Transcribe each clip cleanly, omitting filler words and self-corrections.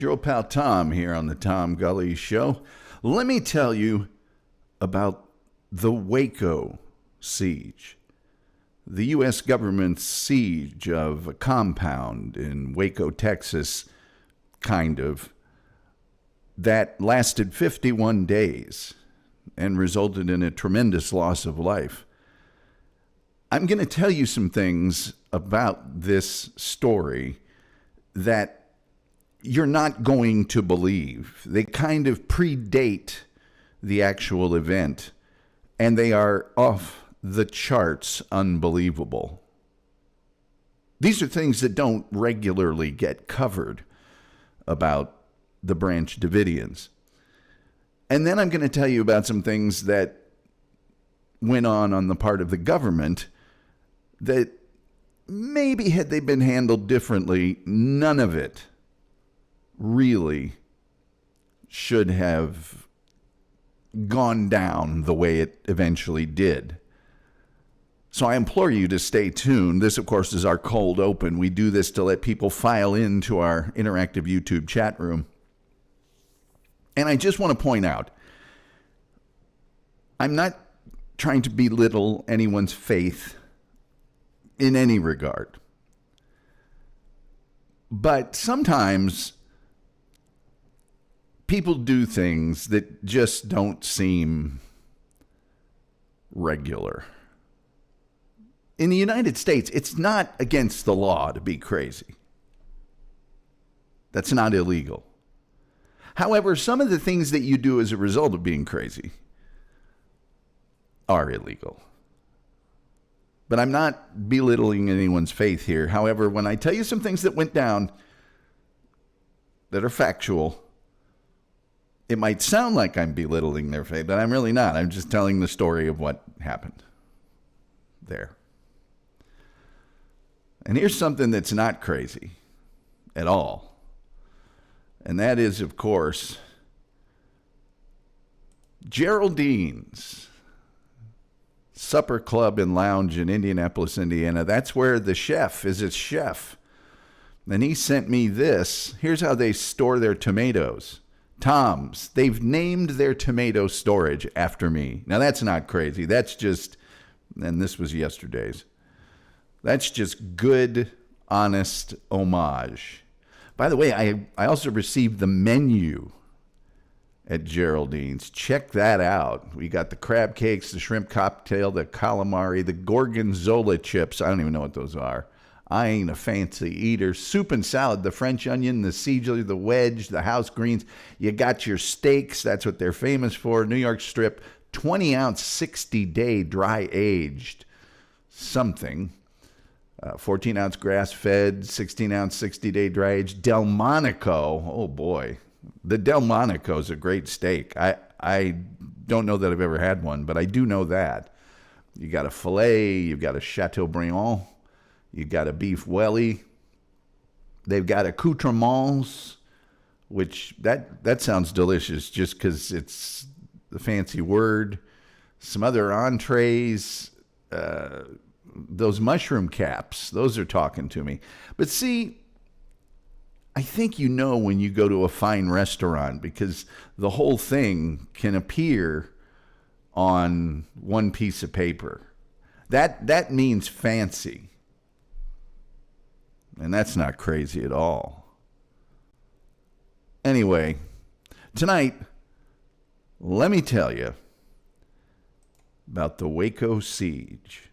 Your old pal Tom here on the Tom Gulley Show. Let me tell you about the Waco Siege. The U.S. government's siege of a compound in Waco, Texas, that lasted 51 days and resulted in a tremendous loss of life. I'm going to tell you some things about this story that you're not going to believe. They kind of predate the actual event, and they are off the charts unbelievable. These are things that don't regularly get covered about the Branch Davidians. And then I'm going to tell you about some things that went on the part of the government that maybe had they been handled differently, none of it really should have gone down the way it eventually did. So I implore you to stay tuned. This, of course, is our cold open. We do this to let people file into our interactive YouTube chat room. And I just want to point out, I'm not trying to belittle anyone's faith in any regard. But sometimes people do things that just don't seem regular. In the United States, it's not against the law to be crazy. That's not illegal. However, some of the things that you do as a result of being crazy are illegal. But I'm not belittling anyone's faith here. However, when I tell you some things that went down that are factual, it might sound like I'm belittling their faith, but I'm really not. I'm just telling the story of what happened there. And here's something that's not crazy at all. And that is, of course, Geraldine's Supper Club and Lounge in Indianapolis, Indiana. That's where the chef is its chef. And he sent me this. Here's how they store their tomatoes. Tom's. They've named their tomato storage after me. Now, that's not crazy. That's just, and this was yesterday's, that's just good, honest homage. By the way, I also received the menu at Geraldine's. Check that out. We got the crab cakes, the shrimp cocktail, the calamari, the gorgonzola chips. I don't even know what those are. I ain't a fancy eater. Soup and salad, the French onion, the Siegler, the wedge, the house greens. You got your steaks. That's what they're famous for. New York strip, 20-ounce, 60-day dry-aged something. 14-ounce grass-fed, 16-ounce, 60-day dry-aged. Delmonico. Oh, boy. The Delmonico is a great steak. I don't know that I've ever had one, but I do know that. You got a filet. You've got a Chateaubriand. You got a beef welly. They've got accoutrements, which that sounds delicious just because it's the fancy word. Some other entrees, those mushroom caps, those are talking to me. But see, I think you know when you go to a fine restaurant because the whole thing can appear on one piece of paper. That means fancy. And that's not crazy at all. Anyway, tonight, let me tell you about the Waco Siege.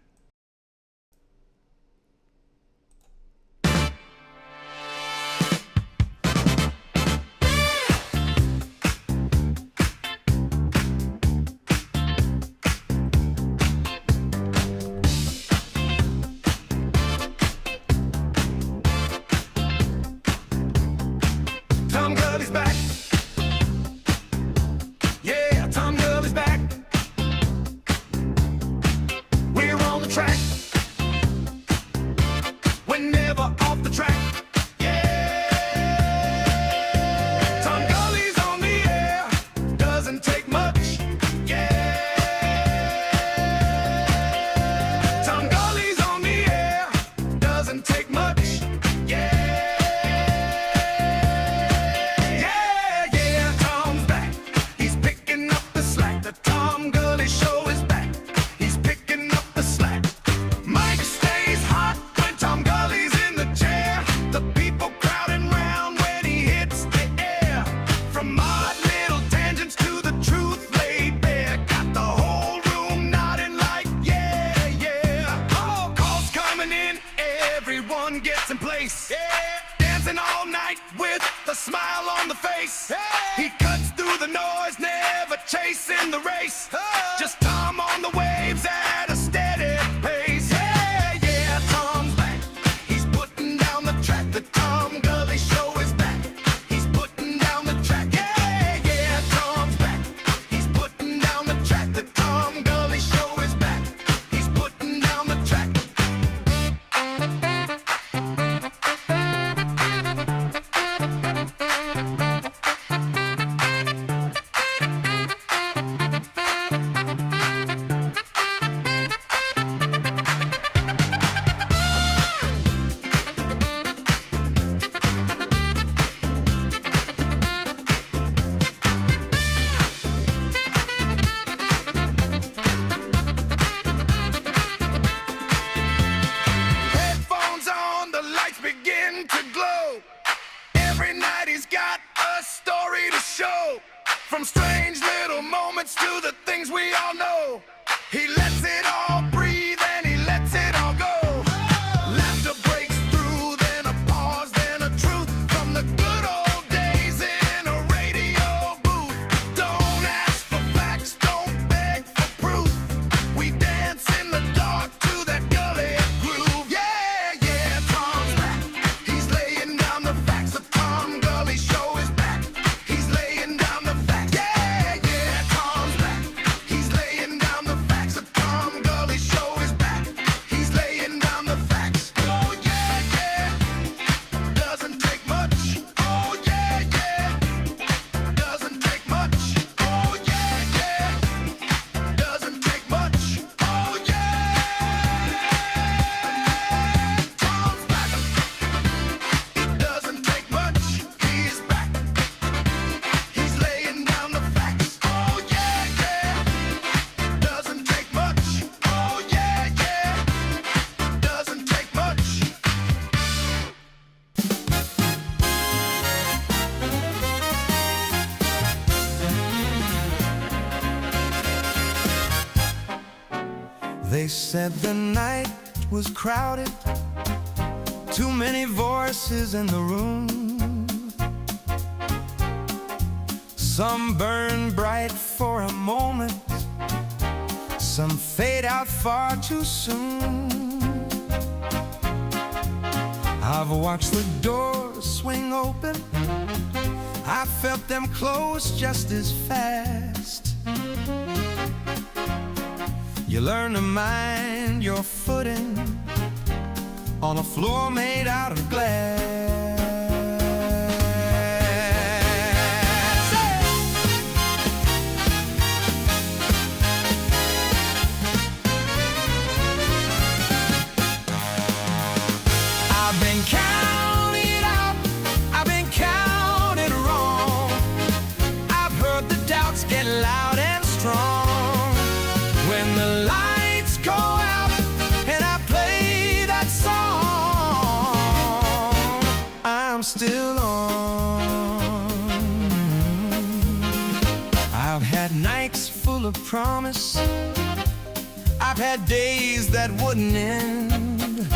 Tom Gulley's back. Yeah, Tom Gulley's back. We're on the track. We're never off the track. Yeah. Tom Gulley's on the air. Doesn't take much. Yeah. Tom Gulley's on the air. Doesn't take much. Yeah. smile on the face. He cuts through the noise, never chasing the race. Just Tom on the waves at a steady pace. Yeah, yeah, Tom's back. He's putting down the track. The Tom Gulley Show is back. He's putting down the track. Yeah, yeah, Tom's back. He's putting down the track. The Tom Gulley Show is back. He's putting down the track. Headphones on, the lights begin to glow. Every night he's got a story to show. From strange little moments to the things we all know. He lets it all breathe and he lets it all go. Laughter breaks through, then a pause, then a truth. From the good old days in a radio booth. Don't ask for facts, don't beg for proof. We dance in the dark to that gully groove. Yeah, yeah, Tom's back. He's laying down the facts. The Tom Gulley Show is back. He's laying down the facts. Yeah, yeah, Tom's back. He's laying down the facts. The Tom Gulley Show is back. He's laying down the facts. Oh yeah, yeah. Doesn't take much. Oh yeah, yeah. Doesn't take much. Oh yeah, yeah. Doesn't take much. Oh yeah. Tom's back. It doesn't take much. He's back. He's laying down the facts. Oh yeah, yeah. Doesn't take much. Oh yeah, yeah. Doesn't take much. They said the night was crowded, too many voices in the room. Some burn bright for a moment, some fade out far too soon. I've watched the doors swing open, I felt them close just as fast. You learn to mind your footing on a floor made out of glass. I've been counted out, I've been counted wrong. I've heard the doubts get loud and strong. When the lights go out and I play that song, I'm still on. I've had nights full of promise, I've had days that wouldn't end.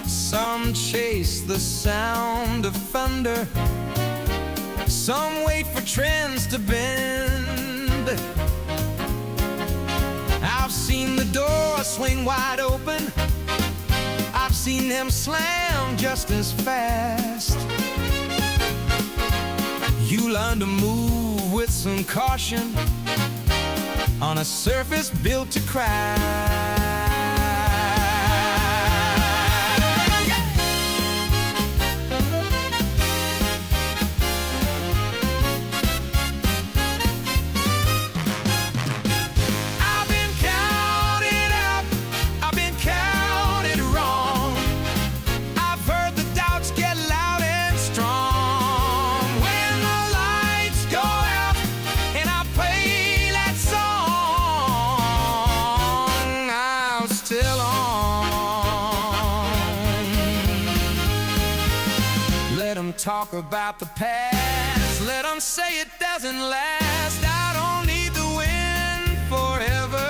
Some chase the sound of thunder, some wait for trends to bend. I've seen the door swing wide open, I've seen them slam just as fast. You learn to move with some caution on a surface built to crash. Talk about the past, let them say it doesn't last. I don't need to win forever,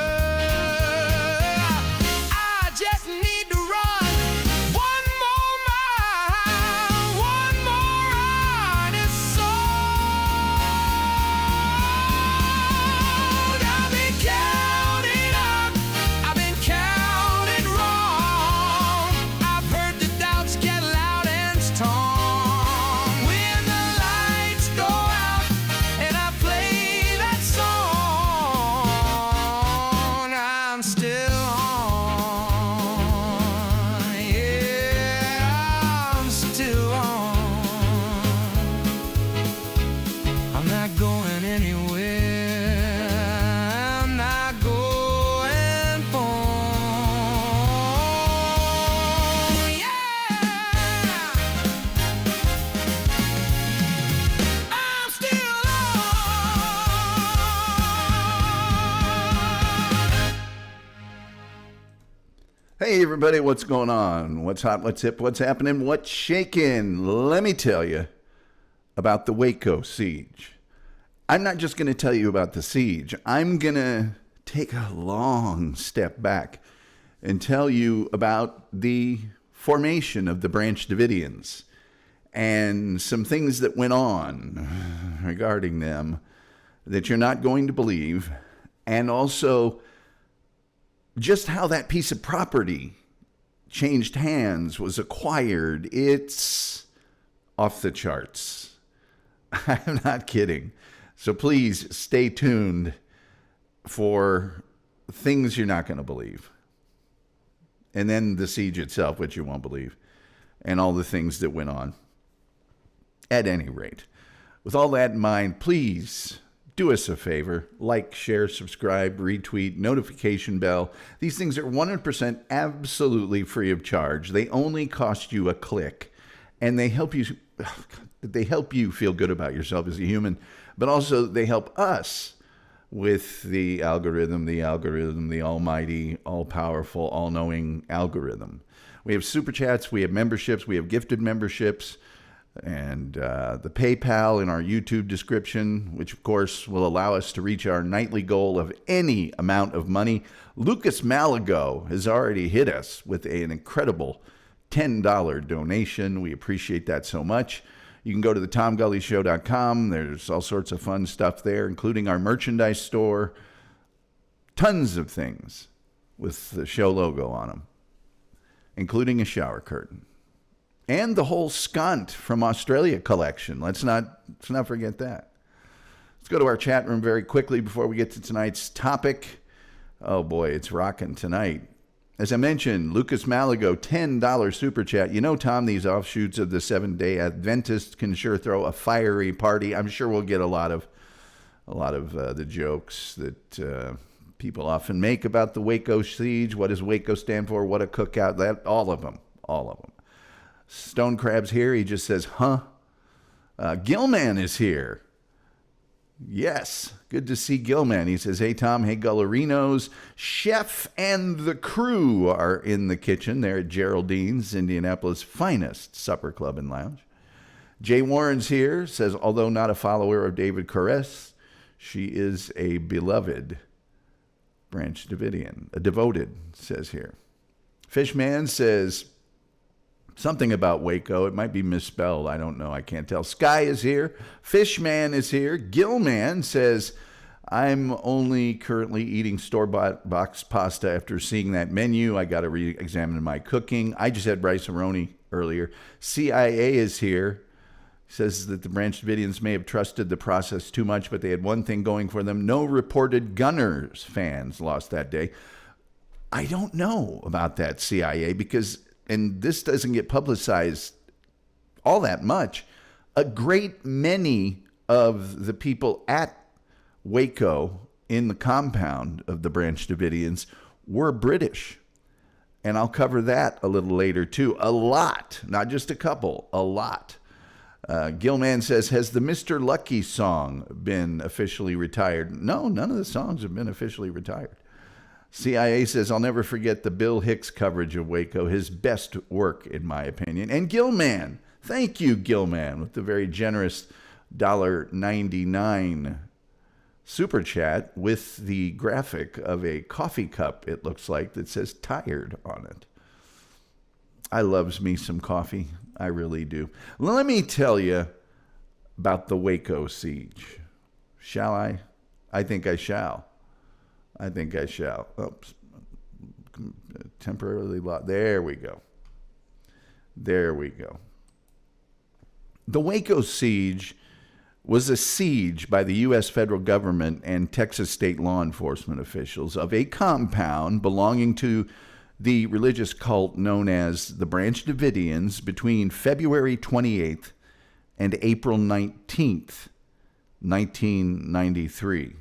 I just need to run one more mile, one more going anywhere. I'm not going home. Yeah, I'm still on. Hey everybody, what's going on? What's hot, what's hip, what's happening, what's shaking? Let me tell you about the Waco Siege. I'm not just going to tell you about the siege. I'm going to take a long step back and tell you about the formation of the Branch Davidians and some things that went on regarding them that you're not going to believe, and also just how that piece of property changed hands, was acquired. It's off the charts. I'm not kidding. So please stay tuned for things you're not going to believe. And then the siege itself, which you won't believe, and all the things that went on. At any rate, with all that in mind, please do us a favor. Like, share, subscribe, retweet, notification bell. These things are 100% absolutely free of charge. They only cost you a click. And they help you feel good about yourself as a human, but also they help us with the algorithm, the almighty, all-powerful, all-knowing algorithm. We have super chats, we have memberships, we have gifted memberships, and the PayPal in our YouTube description, which of course will allow us to reach our nightly goal of any amount of money. Lucas Malago has already hit us with an incredible $10 donation. We appreciate that so much. You can go to the TomGulleyShow.com. There's all sorts of fun stuff there, including our merchandise store. Tons of things with the show logo on them, including a shower curtain. And the whole Skant from Australia collection. Let's not forget that. Let's go to our chat room very quickly before we get to tonight's topic. Oh boy, it's rocking tonight. As I mentioned, Lucas Malago, $10 super chat. You know, Tom, these offshoots of the Seventh-day Adventists can sure throw a fiery party. I'm sure we'll get a lot of the jokes that people often make about the Waco Siege. What does Waco stand for? What a cookout. That all of them. Stone Crab's here. He just says, huh? Gilman is here. Yes, good to see Gilman. He says, hey, Tom, hey, Gullerinos. Chef and the crew are in the kitchen there at Geraldine's, Indianapolis' finest supper club and lounge. Jay Warren's here, says, although not a follower of David Koresh, she is a beloved Branch Davidian, a devoted, says here. Fishman says, something about Waco. It might be misspelled. I don't know. I can't tell. Sky is here. Fishman is here. Gilman says, I'm only currently eating store-bought box pasta after seeing that menu. I got to re-examine my cooking. I just had rice-a-roni earlier. CIA is here. Says that the Branch Davidians may have trusted the process too much, but they had one thing going for them. No reported Gunners fans lost that day. I don't know about that, CIA, because... and this doesn't get publicized all that much, a great many of the people at Waco in the compound of the Branch Davidians were British. And I'll cover that a little later too. A lot, not just a couple, a lot. Gilman says, has the Mr. Lucky song been officially retired? No, none of the songs have been officially retired. CIA says, I'll never forget the Bill Hicks coverage of Waco, his best work, in my opinion. And Gilman, thank you, Gilman, with the very generous $1.99 super chat with the graphic of a coffee cup, it looks like, that says tired on it. I loves me some coffee. I really do. Let me tell you about the Waco Siege. Shall I? I think I shall. Oops. Temporarily lost. There we go. The Waco Siege was a siege by the U.S. federal government and Texas state law enforcement officials of a compound belonging to the religious cult known as the Branch Davidians between February 28th and April 19th 1993.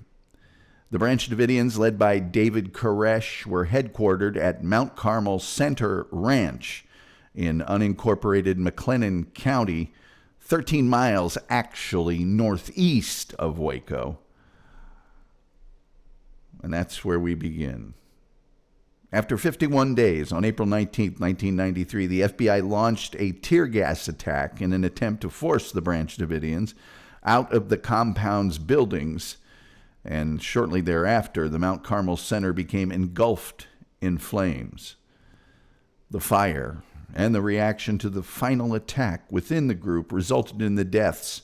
The Branch Davidians, led by David Koresh, were headquartered at Mount Carmel Center Ranch in unincorporated McLennan County, 13 miles actually northeast of Waco. And that's where we begin. After 51 days, on April 19, 1993, the FBI launched a tear gas attack in an attempt to force the Branch Davidians out of the compound's buildings. And shortly thereafter, the Mount Carmel Center became engulfed in flames. The fire and the reaction to the final attack within the group resulted in the deaths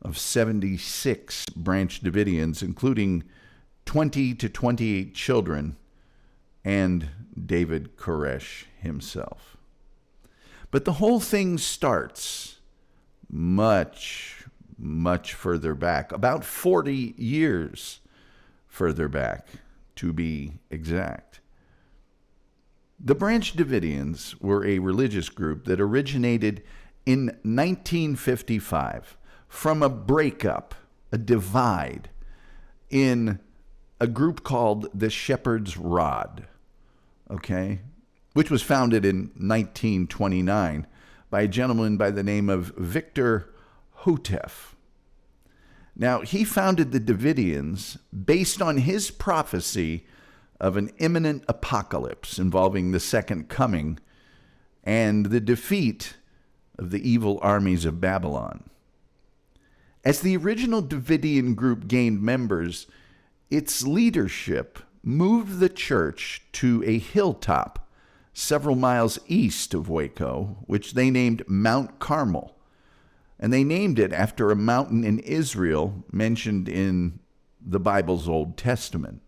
of 76 Branch Davidians, including 20 to 28 children, and David Koresh himself. But the whole thing starts much further back, about 40 years further back, to be exact. The Branch Davidians were a religious group that originated in 1955 from a breakup, a divide, in a group called the Shepherd's Rod, which was founded in 1929 by a gentleman by the name of Victor Hotef. Now, he founded the Davidians based on his prophecy of an imminent apocalypse involving the second coming and the defeat of the evil armies of Babylon. As the original Davidian group gained members, its leadership moved the church to a hilltop several miles east of Waco, which they named Mount Carmel. And they named it after a mountain in Israel mentioned in the Bible's Old Testament.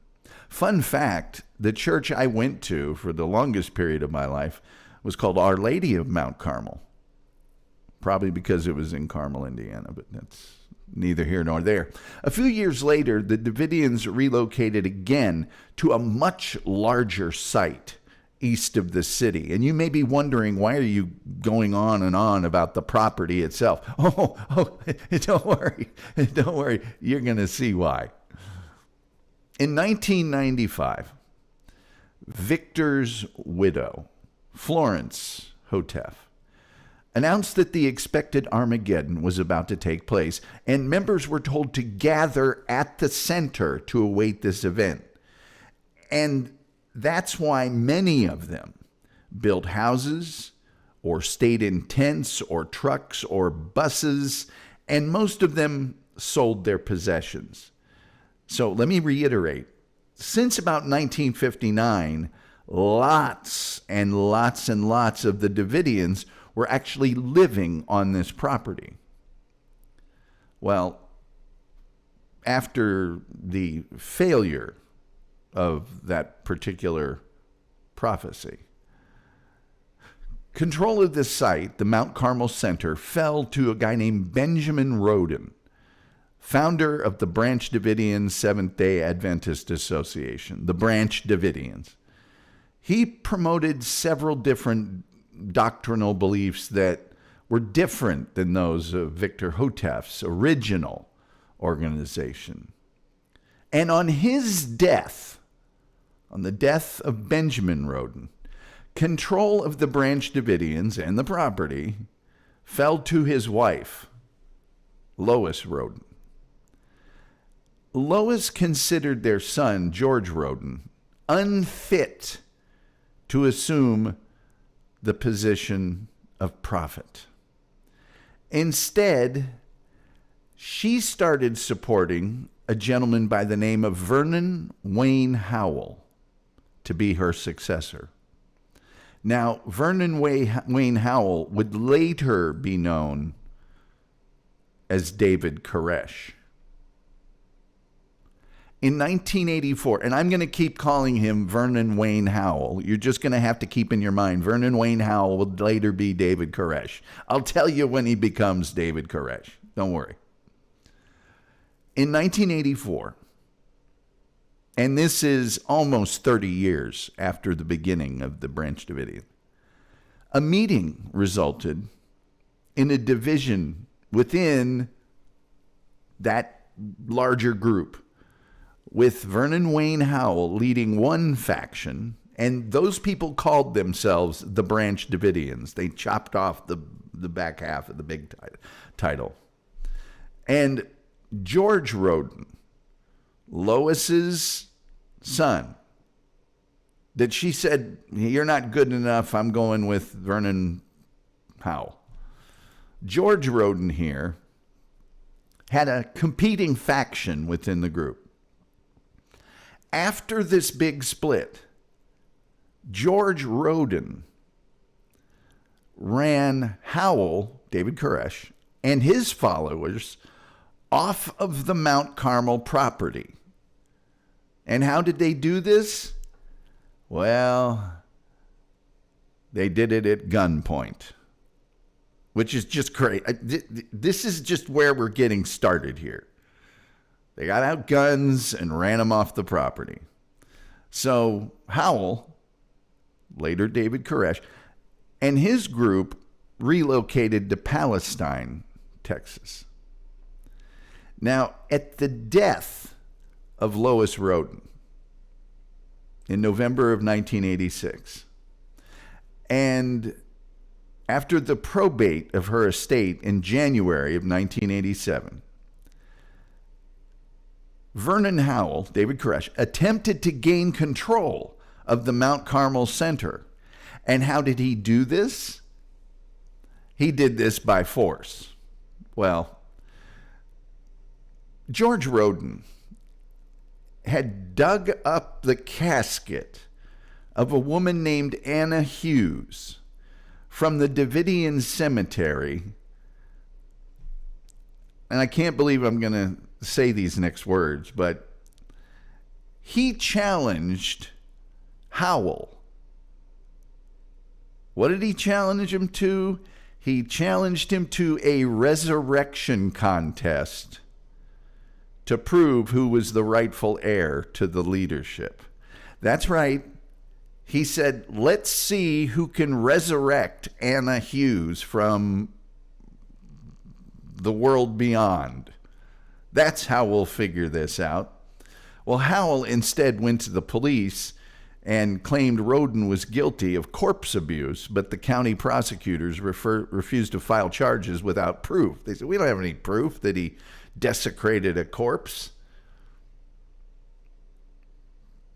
Fun fact, the church I went to for the longest period of my life was called Our Lady of Mount Carmel. Probably because it was in Carmel, Indiana, but that's neither here nor there. A few years later, the Davidians relocated again to a much larger site east of the city. And you may be wondering, why are you going on and on about the property itself? Oh, don't worry. You're going to see why. In 1995, Victor's widow, Florence Hotef, announced that the expected Armageddon was about to take place, and members were told to gather at the center to await this event. And that's why many of them built houses or stayed in tents or trucks or buses, and most of them sold their possessions. So let me reiterate, since about 1959, lots and lots and lots of the Davidians were actually living on this property. Well, after the failure of that particular prophecy, control of this site, the Mount Carmel Center, fell to a guy named Benjamin Roden, founder of the Branch Davidians Seventh-day Adventist Association, the Branch Davidians. He promoted several different doctrinal beliefs that were different than those of Victor Hotef's original organization. And on his death, on the death of Benjamin Roden, control of the Branch Davidians and the property fell to his wife, Lois Roden. Lois considered their son, George Roden, unfit to assume the position of prophet. Instead, she started supporting a gentleman by the name of Vernon Wayne Howell to be her successor. Now, Vernon Wayne Howell would later be known as David Koresh. In 1984, and I'm going to keep calling him Vernon Wayne Howell. You're just going to have to keep in your mind, Vernon Wayne Howell would later be David Koresh. I'll tell you when he becomes David Koresh. Don't worry. In 1984, and this is almost 30 years after the beginning of the Branch Davidians, a meeting resulted in a division within that larger group, with Vernon Wayne Howell leading one faction, and those people called themselves the Branch Davidians. They chopped off the back half of the big title. And George Roden, Lois's son, that she said, you're not good enough, I'm going with Vernon Howell. George Roden here had a competing faction within the group. After this big split, George Roden ran Howell, David Koresh, and his followers off of the Mount Carmel property. And how did they do this? Well, they did it at gunpoint, which is just crazy. This is just where we're getting started here. They got out guns and ran them off the property. So Howell, later David Koresh, and his group relocated to Palestine, Texas. Now, at the death of Lois Roden in November of 1986, and after the probate of her estate in January of 1987, Vernon Howell, David Koresh, attempted to gain control of the Mount Carmel Center. And how did he do this? He did this by force. Well, George Roden had dug up the casket of a woman named Anna Hughes from the Davidian cemetery. And I can't believe I'm going to say these next words, but he challenged Howell. What did he challenge him to? He challenged him to a resurrection contest to prove who was the rightful heir to the leadership. That's right. He said, let's see who can resurrect Anna Hughes from the world beyond. That's how we'll figure this out. Well, Howell instead went to the police and claimed Roden was guilty of corpse abuse, but the county prosecutors refused to file charges without proof. They said, we don't have any proof that he desecrated a corpse.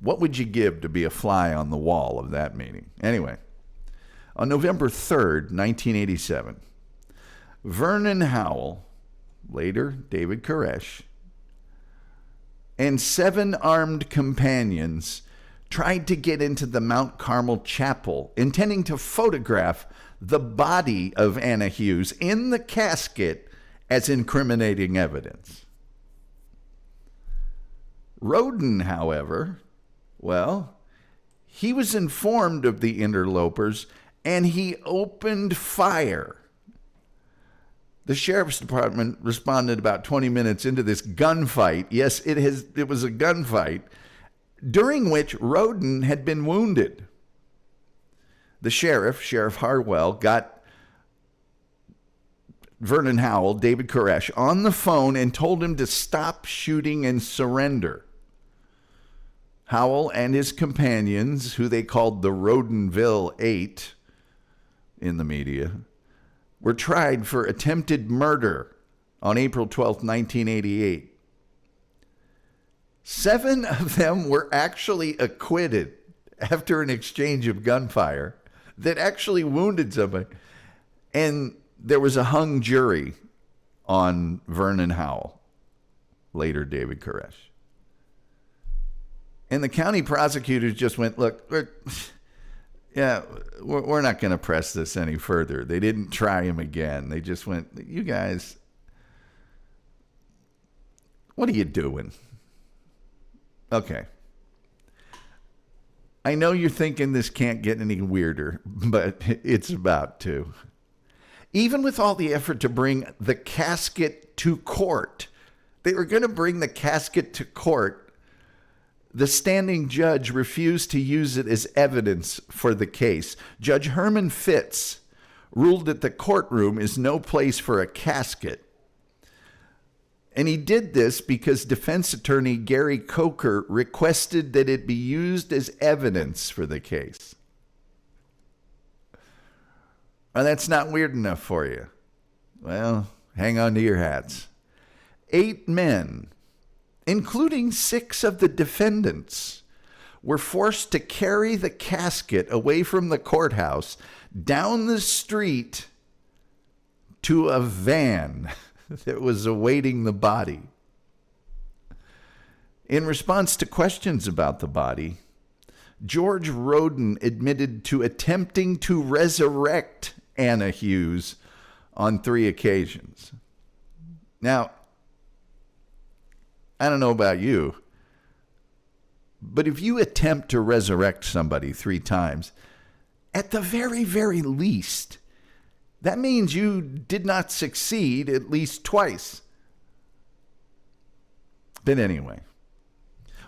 What would you give to be a fly on the wall of that meeting? Anyway, on November 3rd, 1987, Vernon Howell, later David Koresh, and 7 armed companions tried to get into the Mount Carmel chapel, intending to photograph the body of Anna Hughes in the casket as incriminating evidence. Roden, however, well, he was informed of the interlopers and he opened fire. The sheriff's department responded about 20 minutes into this gunfight. Yes, it was a gunfight, during which Roden had been wounded. The Sheriff Harwell, got Vernon Howell, David Koresh, on the phone and told him to stop shooting and surrender. Howell and his companions, who they called the Rodenville Eight in the media, were tried for attempted murder on April 12, 1988. 7 of them were actually acquitted after an exchange of gunfire that actually wounded somebody. And there was a hung jury on Vernon Howell, later David Koresh. And the county prosecutors just went, look, we're not going to press this any further. They didn't try him again. They just went, you guys, what are you doing? Okay. I know you're thinking this can't get any weirder, but it's about to. Even with all the effort to bring the casket to court, they were going to bring the casket to court. The standing judge refused to use it as evidence for the case. Judge Herman Fitz ruled that the courtroom is no place for a casket. And he did this because defense attorney Gary Coker requested that it be used as evidence for the case. Well, that's not weird enough for you. Well, hang on to your hats. 8 men, including 6 of the defendants, were forced to carry the casket away from the courthouse down the street to a van that was awaiting the body. In response to questions about the body, George Roden admitted to attempting to resurrect Anna Hughes on 3 occasions. Now, I don't know about you, but if you attempt to resurrect somebody 3 times, at the very, very least, that means you did not succeed at least twice. But anyway,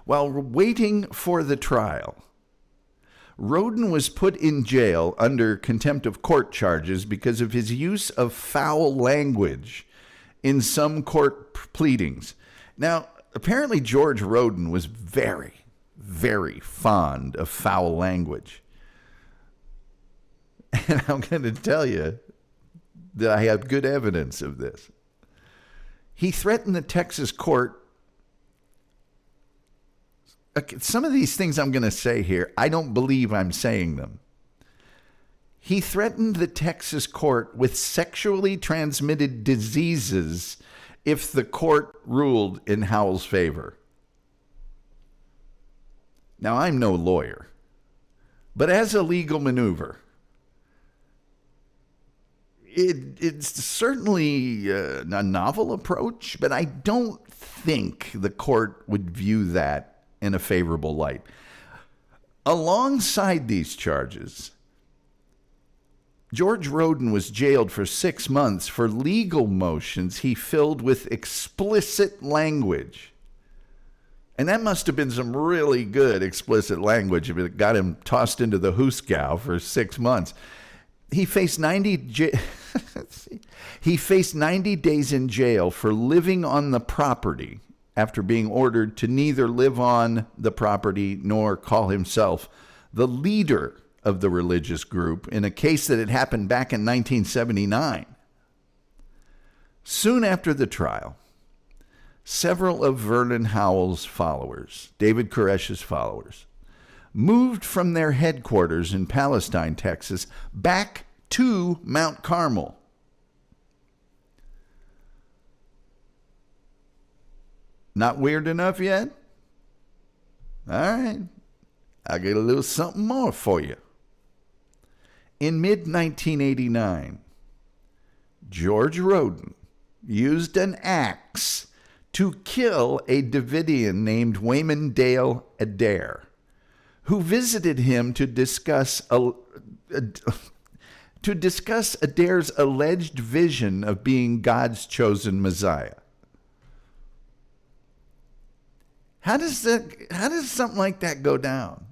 while waiting for the trial, Roden was put in jail under contempt of court charges because of his use of foul language in some court pleadings. Now, apparently George Roden was very, very fond of foul language. And I'm going to tell you that I have good evidence of this. He threatened the Texas court. Some of these things I'm going to say here, I don't believe I'm saying them. He threatened the Texas court with sexually transmitted diseases if the court ruled in Howell's favor. Now, I'm no lawyer, but as a legal maneuver, it's certainly a novel approach, but I don't think the court would view that in a favorable light. Alongside these charges, George Roden was jailed for 6 months for legal motions he filled with explicit language. And that must have been some really good explicit language if it got him tossed into the hoosegow for 6 months. He faced 90 days in jail for living on the property after being ordered to neither live on the property nor call himself the leader of the religious group in a case that had happened back in 1979. Soon after the trial, several of Vernon Howell's followers, David Koresh's followers, moved from their headquarters in Palestine, Texas, back to Mount Carmel. Not weird enough yet? All right, I'll get a little something more for you. In mid-1989, George Roden used an axe to kill a Davidian named Wayman Dale Adair, who visited him to discuss Adair's alleged vision of being God's chosen Messiah. How does something like that go down?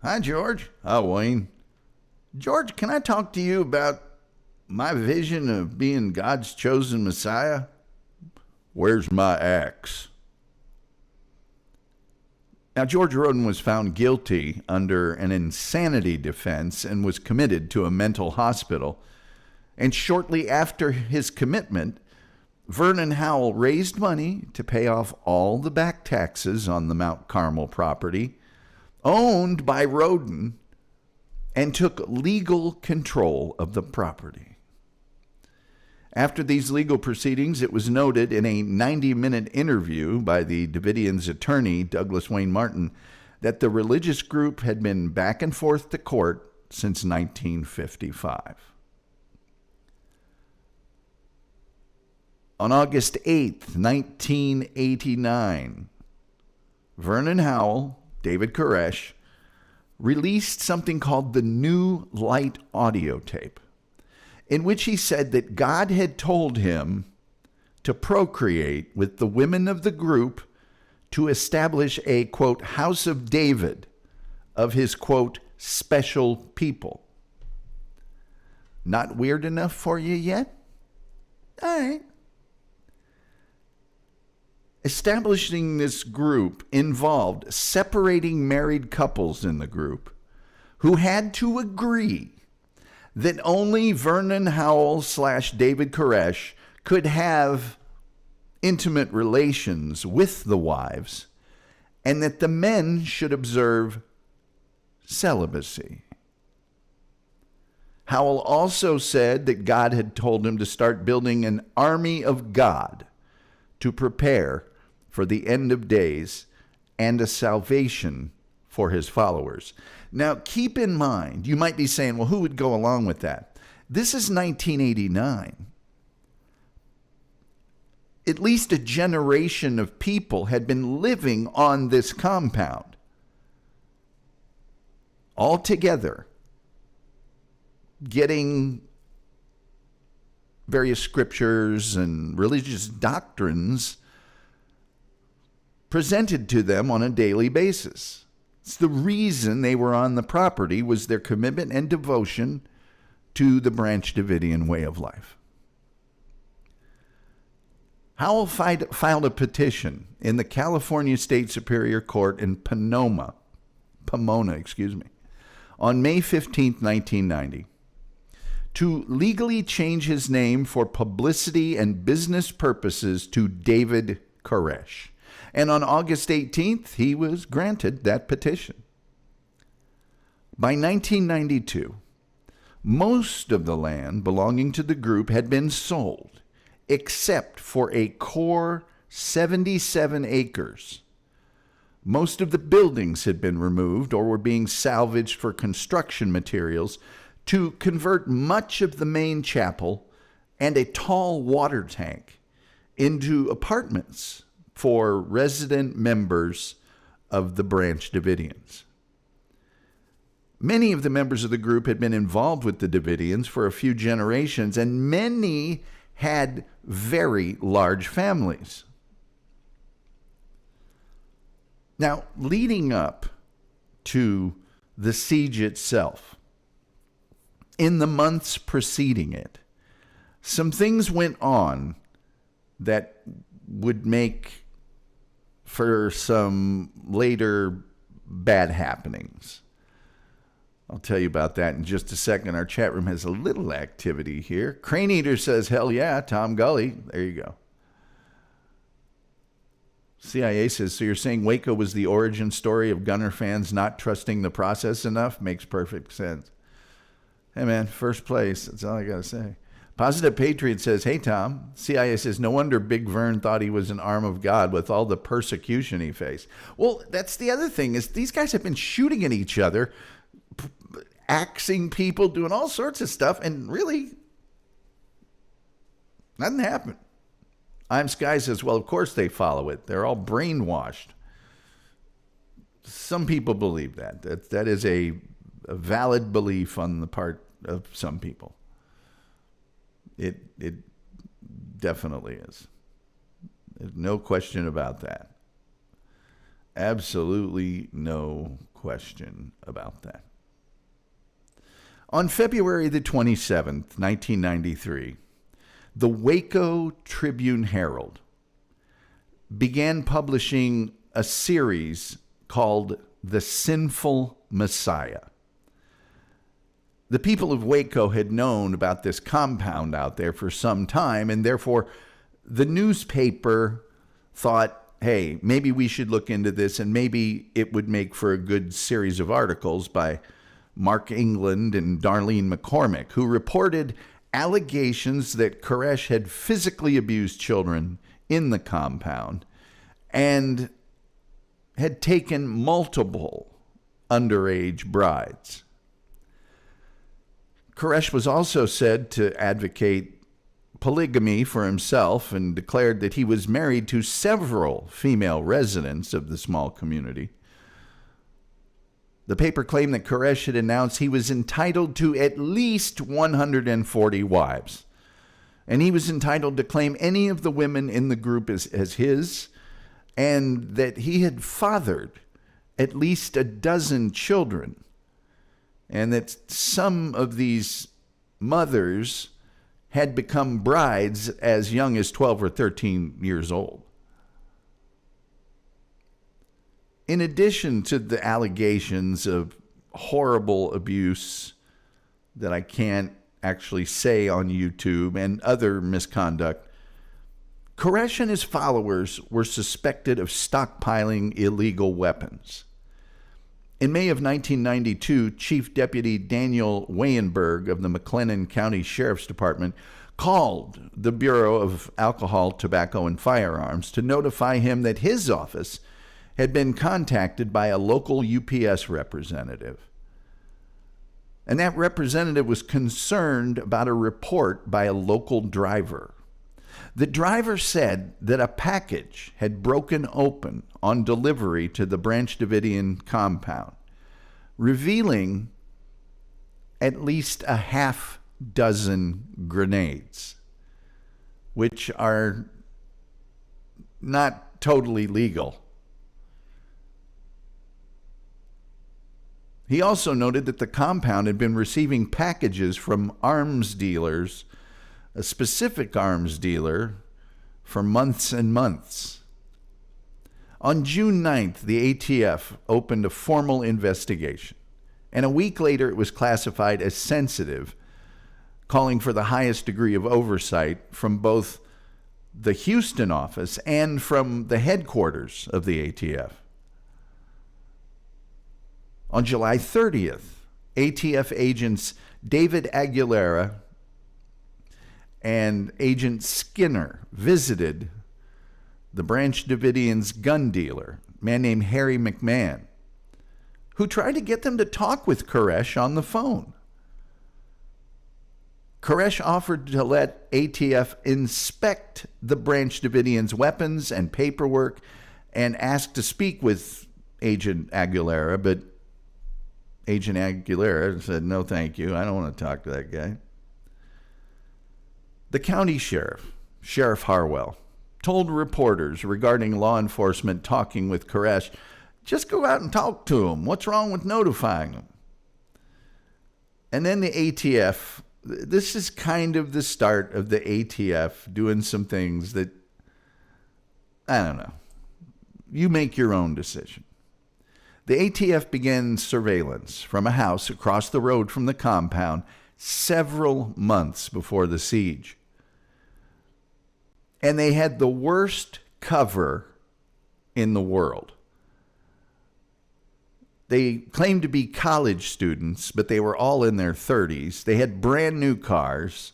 Hi, George. Hi, Wayne. George, can I talk to you about my vision of being God's chosen Messiah? Where's my axe? Now, George Roden was found guilty under an insanity defense and was committed to a mental hospital. And shortly after his commitment, Vernon Howell raised money to pay off all the back taxes on the Mount Carmel property owned by Roden and took legal control of the property. After these legal proceedings, it was noted in a 90-minute interview by the Davidians' attorney, Douglas Wayne Martin, that the religious group had been back and forth to court since 1955. On August 8th, 1989, Vernon Howell, David Koresh, released something called the New Light audio tape, in which he said that God had told him to procreate with the women of the group to establish a, quote, house of David of his, quote, special people. Not weird enough for you yet? All right. Establishing this group involved separating married couples in the group who had to agree that only Vernon Howell / David Koresh could have intimate relations with the wives, and that the men should observe celibacy. Howell also said that God had told him to start building an army of God to prepare for the end of days and a salvation for his followers. Now, keep in mind, you might be saying, well, who would go along with that? This is 1989. At least a generation of people had been living on this compound, all together, getting various scriptures and religious doctrines presented to them on a daily basis. It's the reason they were on the property was their commitment and devotion to the Branch Davidian way of life. Howell filed a petition in the California State Superior Court in Pomona, on May 15, 1990, to legally change his name for publicity and business purposes to David Koresh. And on August 18th, he was granted that petition. By 1992, most of the land belonging to the group had been sold, except for a core 77 acres. Most of the buildings had been removed or were being salvaged for construction materials to convert much of the main chapel and a tall water tank into apartments for resident members of the Branch Davidians. Many of the members of the group had been involved with the Davidians for a few generations, and many had very large families. Now, leading up to the siege itself, in the months preceding it, some things went on that would make for some later bad happenings. I'll tell you about that in just a second. Our chat room has a little activity here. Crane Eater says, hell yeah, Tom Gulley. There you go. CIA says, so you're saying Waco was the origin story of gunner fans not trusting the process enough? Makes perfect sense. Hey, man, first place. That's all I got to say. Positive Patriot says, hey, Tom. CIA says, no wonder Big Vern thought he was an arm of God with all the persecution he faced. Well, that's the other thing is these guys have been shooting at each other, axing people, doing all sorts of stuff, and really nothing happened. I'm Sky says, well, of course they follow it. They're all brainwashed. Some people believe that. That is a valid belief on the part of some people. It definitely is. There's no question about that. Absolutely no question about that. On February the 27th, 1993, the Waco Tribune-Herald began publishing a series called The Sinful Messiah. The people of Waco had known about this compound out there for some time, and therefore the newspaper thought, hey, maybe we should look into this, and maybe it would make for a good series of articles by Mark England and Darlene McCormick, who reported allegations that Koresh had physically abused children in the compound and had taken multiple underage brides. Koresh was also said to advocate polygamy for himself and declared that he was married to several female residents of the small community. The paper claimed that Koresh had announced he was entitled to at least 140 wives, and he was entitled to claim any of the women in the group as his, and that he had fathered at least a dozen children, and that some of these mothers had become brides as young as 12 or 13 years old. in addition to the allegations of horrible abuse that I can't actually say on YouTube and other misconduct, Koresh and his followers were suspected of stockpiling illegal weapons. In May of 1992, Chief Deputy Daniel Weyenberg of the McLennan County Sheriff's Department called the Bureau of Alcohol, Tobacco, and Firearms to notify him that his office had been contacted by a local UPS representative. And that representative was concerned about a report by a local driver. The driver said that a package had broken open on delivery to the Branch Davidian compound, revealing at least a half dozen grenades, which are not totally legal. He also noted that the compound had been receiving packages from arms dealers, a specific arms dealer, for months and months. On June 9th, the ATF opened a formal investigation, and a week later it was classified as sensitive, calling for the highest degree of oversight from both the Houston office and from the headquarters of the ATF. On July 30th, ATF agents David Aguilera and Agent Skinner visited the Branch Davidians' gun dealer, a man named Harry McMahon, who tried to get them to talk with Koresh on the phone. Koresh offered to let ATF inspect the Branch Davidians' weapons and paperwork and asked to speak with Agent Aguilera, but Agent Aguilera said, "No, thank you. I don't want to talk to that guy." The county sheriff, Sheriff Harwell, told reporters regarding law enforcement talking with Koresh, "Just go out and talk to him. What's wrong with notifying him?" And then the ATF, this is kind of the start of the ATF doing some things that, I don't know. You make your own decision. The ATF began surveillance from a house across the road from the compound several months before the siege. And they had the worst cover in the world. They claimed to be college students, but they were all in their 30s. They had brand new cars.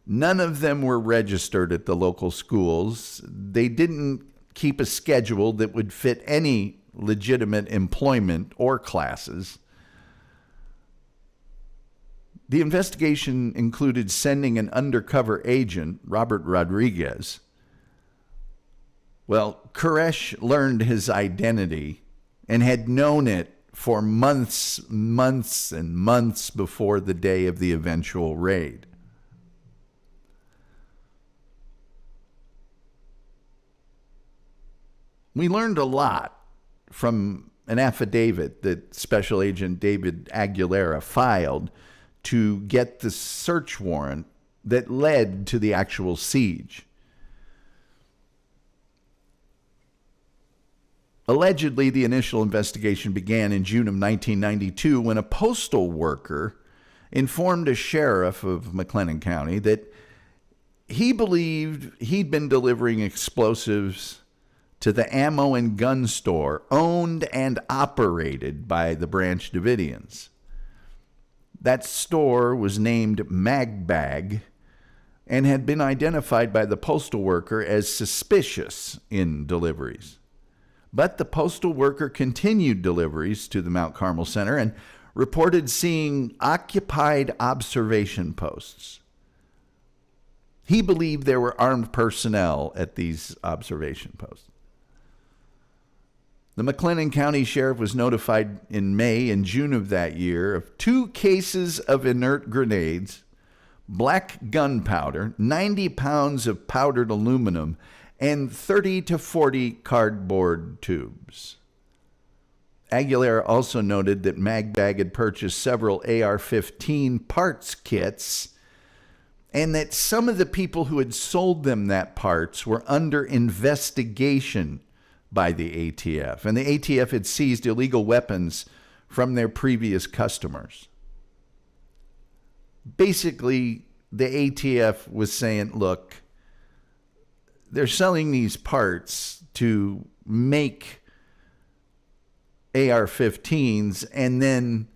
None of them were registered at the local schools. They didn't keep a schedule that would fit any legitimate employment or classes. The investigation included sending an undercover agent, Robert Rodriguez. Well, Koresh learned his identity and had known it for months and months before the day of the eventual raid. We learned a lot from an affidavit that Special Agent David Aguilera filed to get the search warrant that led to the actual siege. Allegedly, the initial investigation began in June of 1992 when a postal worker informed a sheriff of McLennan County that he believed he'd been delivering explosives to the ammo and gun store owned and operated by the Branch Davidians. That store was named Magbag and had been identified by the postal worker as suspicious in deliveries. But the postal worker continued deliveries to the Mount Carmel Center and reported seeing occupied observation posts. He believed there were armed personnel at these observation posts. The McLennan County Sheriff was notified in May and June of that year of 2 cases of inert grenades, black gunpowder, 90 pounds of powdered aluminum, and 30 to 40 cardboard tubes. Aguilera also noted that Magbag had purchased several AR-15 parts kits and that some of the people who had sold them that parts were under investigation by the ATF. And the ATF had seized illegal weapons from their previous customers. Basically, the ATF was saying, look, they're selling these parts to make AR-15s and then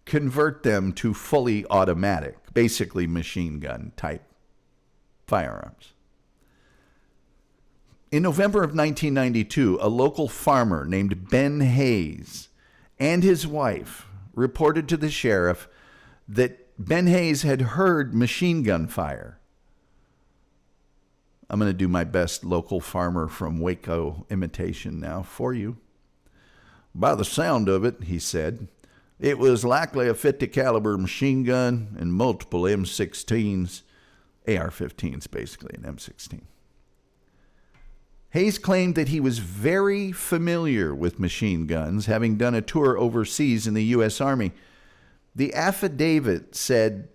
convert them to fully automatic, basically machine gun type firearms. In November of 1992, a local farmer named Ben Hayes and his wife reported to the sheriff that Ben Hayes had heard machine gun fire. I'm going to do my best local farmer from Waco imitation now for you. By the sound of it, he said, it was likely a 50 caliber machine gun and multiple M16s, AR-15s basically, an M16. Hayes claimed that he was very familiar with machine guns, having done a tour overseas in the U.S. Army. The affidavit said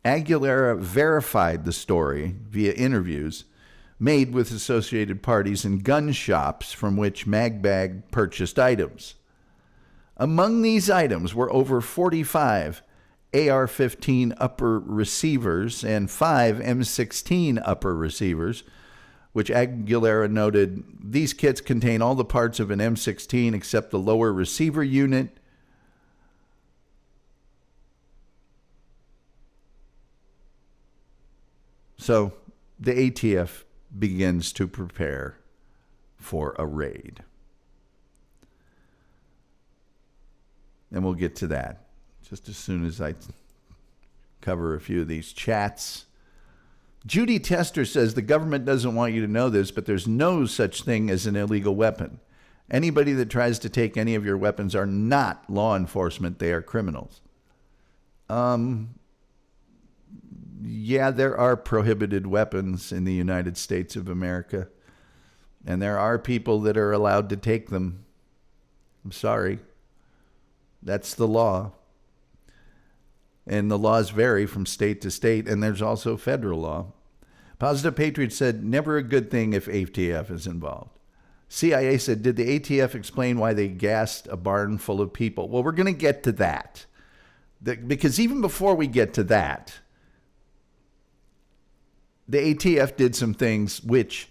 Aguilera verified the story via interviews made with associated parties and gun shops from which Magbag purchased items. Among these items were over 45 AR-15 upper receivers and 5 M16 upper receivers, which Aguilera noted these kits contain all the parts of an M16 except the lower receiver unit. So the ATF begins to prepare for a raid. And we'll get to that just as soon as I cover a few of these chats. Judy Tester says the government doesn't want you to know this, but there's no such thing as an illegal weapon. Anybody that tries to take any of your weapons are not law enforcement. They are criminals. Yeah, there are prohibited weapons in the United States of America, and there are people that are allowed to take them. I'm sorry. That's the law. And the laws vary from state to state, and there's also federal law. Positive Patriot said, never a good thing if ATF is involved. CIA said, did the ATF explain why they gassed a barn full of people? Well, we're going to get to that. Because even before we get to that, the ATF did some things which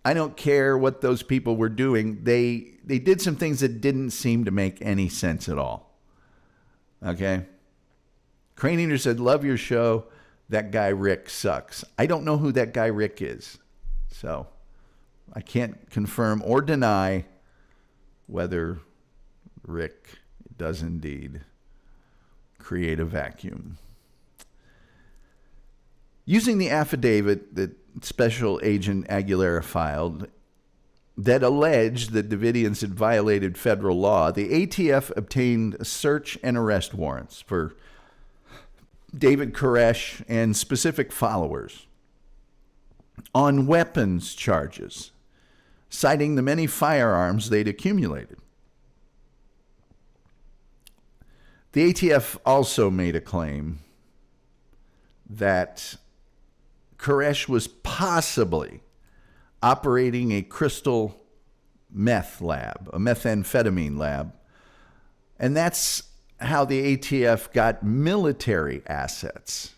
I don't care what those people were doing. They did some things that didn't seem to make any sense at all. Okay? Crane Eater said, love your show. That guy Rick sucks. I don't know who that guy Rick is. So I can't confirm or deny whether Rick does indeed create a vacuum. Using the affidavit that Special Agent Aguilera filed that alleged that Davidians had violated federal law, the ATF obtained search and arrest warrants for David Koresh and specific followers on weapons charges, citing the many firearms they'd accumulated. The ATF also made a claim that Koresh was possibly operating a crystal meth lab, a methamphetamine lab. And that's how the ATF got military assets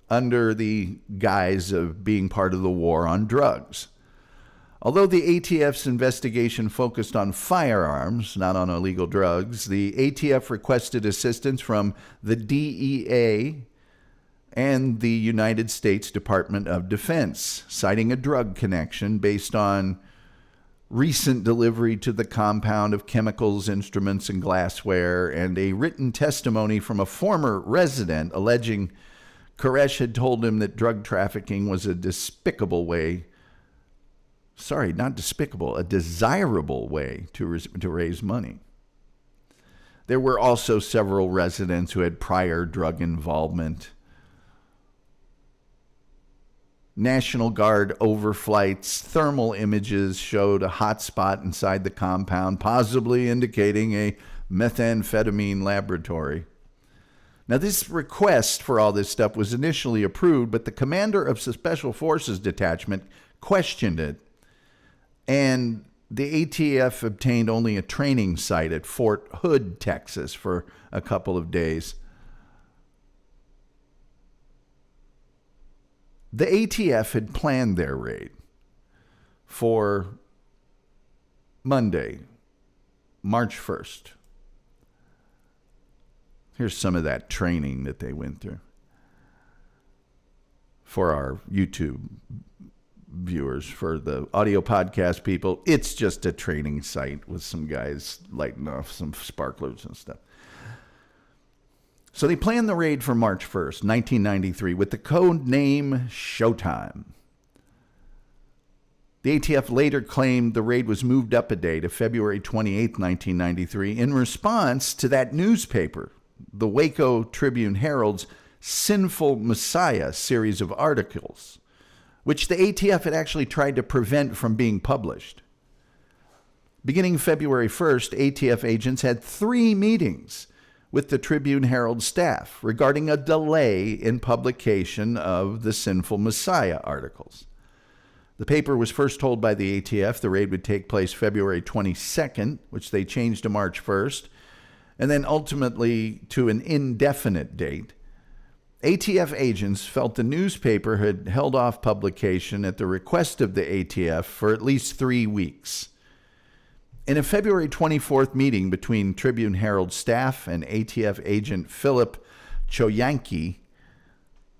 under the guise of being part of the war on drugs. Although the ATF's investigation focused on firearms, not on illegal drugs, the ATF requested assistance from the DEA and the United States Department of Defense, citing a drug connection based on recent delivery to the compound of chemicals, instruments, and glassware, and a written testimony from a former resident alleging Koresh had told him that drug trafficking was a desirable way to raise money. There were also several residents who had prior drug involvement. National Guard overflights, thermal images showed a hot spot inside the compound, possibly indicating a methamphetamine laboratory. Now, this request for all this stuff was initially approved, but the commander of the Special Forces Detachment questioned it And the ATF obtained only a training site at Fort Hood, Texas, for a couple of days. The ATF had planned their raid for Monday, March 1st. Here's some of that training that they went through for our YouTube viewers. For the audio podcast people, it's just a training site with some guys lighting off some sparklers and stuff. So they planned the raid for March 1st, 1993, with the code name Showtime. The ATF later claimed the raid was moved up a day to February 28, 1993, in response to that newspaper, the Waco Tribune-Herald's Sinful Messiah series of articles, which the ATF had actually tried to prevent from being published. Beginning February 1st, ATF agents had 3 meetings with the Tribune-Herald staff regarding a delay in publication of the Sinful Messiah articles. The paper was first told by the ATF the raid would take place February 22nd, which they changed to March 1st, and then ultimately to an indefinite date. ATF agents felt the newspaper had held off publication at the request of the ATF for at least 3 weeks. In a February 24th meeting between Tribune-Herald staff and ATF agent Philip Choyanki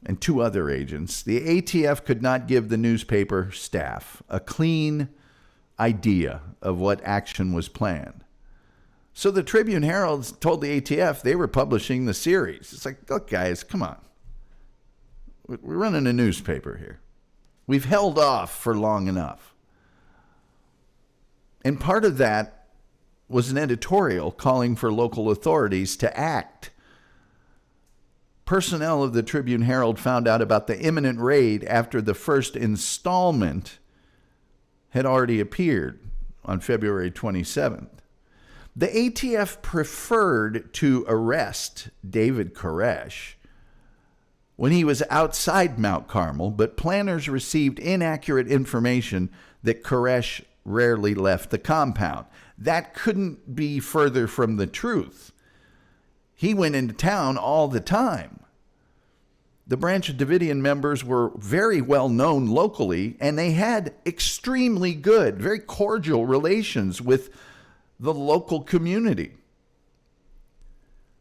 and 2 other agents, the ATF could not give the newspaper staff a clean idea of what action was planned. So the Tribune-Herald told the ATF they were publishing the series. It's like, look, guys, come on. We're running a newspaper here. We've held off for long enough. And part of that was an editorial calling for local authorities to act. Personnel of the Tribune-Herald found out about the imminent raid after the first installment had already appeared on February 27th. The ATF preferred to arrest David Koresh when he was outside Mount Carmel, but planners received inaccurate information that Koresh rarely left the compound. That couldn't be further from the truth. He went into town all the time. The Branch Davidian members were very well known locally, and they had extremely good, very cordial relations with the local community.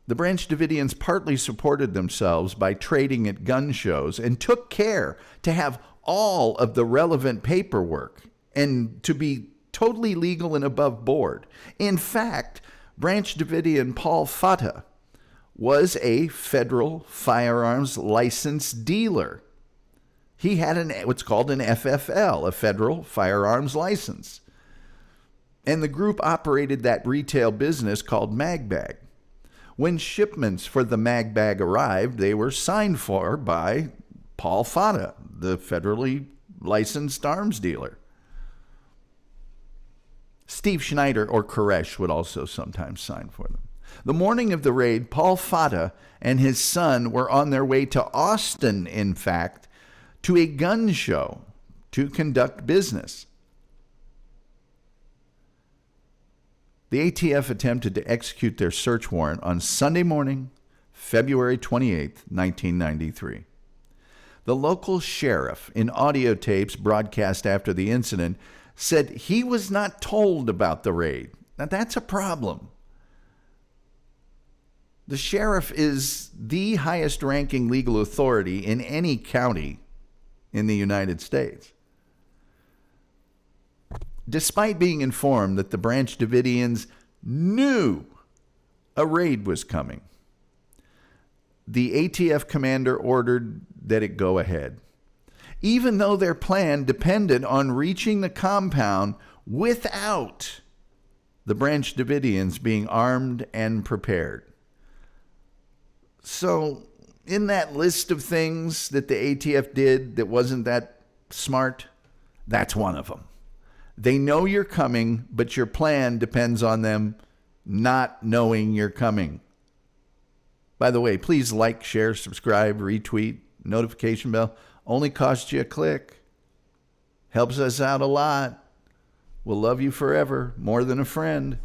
The Branch Davidians partly supported themselves by trading at gun shows and took care to have all of the relevant paperwork and to be totally legal and above board. In fact, Branch Davidian Paul Fattah was a federal firearms license dealer. He had what's called an FFL, a federal firearms license. And the group operated that retail business called MagBag. When shipments for the MagBag arrived, they were signed for by Paul Fattah, the federally licensed arms dealer. Steve Schneider or Koresh would also sometimes sign for them. The morning of the raid, Paul Fattah and his son were on their way to Austin, in fact, to a gun show to conduct business. The ATF attempted to execute their search warrant on Sunday morning, February 28, 1993. The local sheriff, in audio tapes broadcast after the incident, said he was not told about the raid. Now, that's a problem. The sheriff is the highest-ranking legal authority in any county in the United States. Despite being informed that the Branch Davidians knew a raid was coming, the ATF commander ordered that it go ahead, even though their plan depended on reaching the compound without the Branch Davidians being armed and prepared. So, in that list of things that the ATF did that wasn't that smart, that's one of them. They know you're coming, but your plan depends on them not knowing you're coming. By the way, please like, share, subscribe, retweet, notification bell. Only costs you a click. Helps us out a lot. Will love you forever, more than a friend.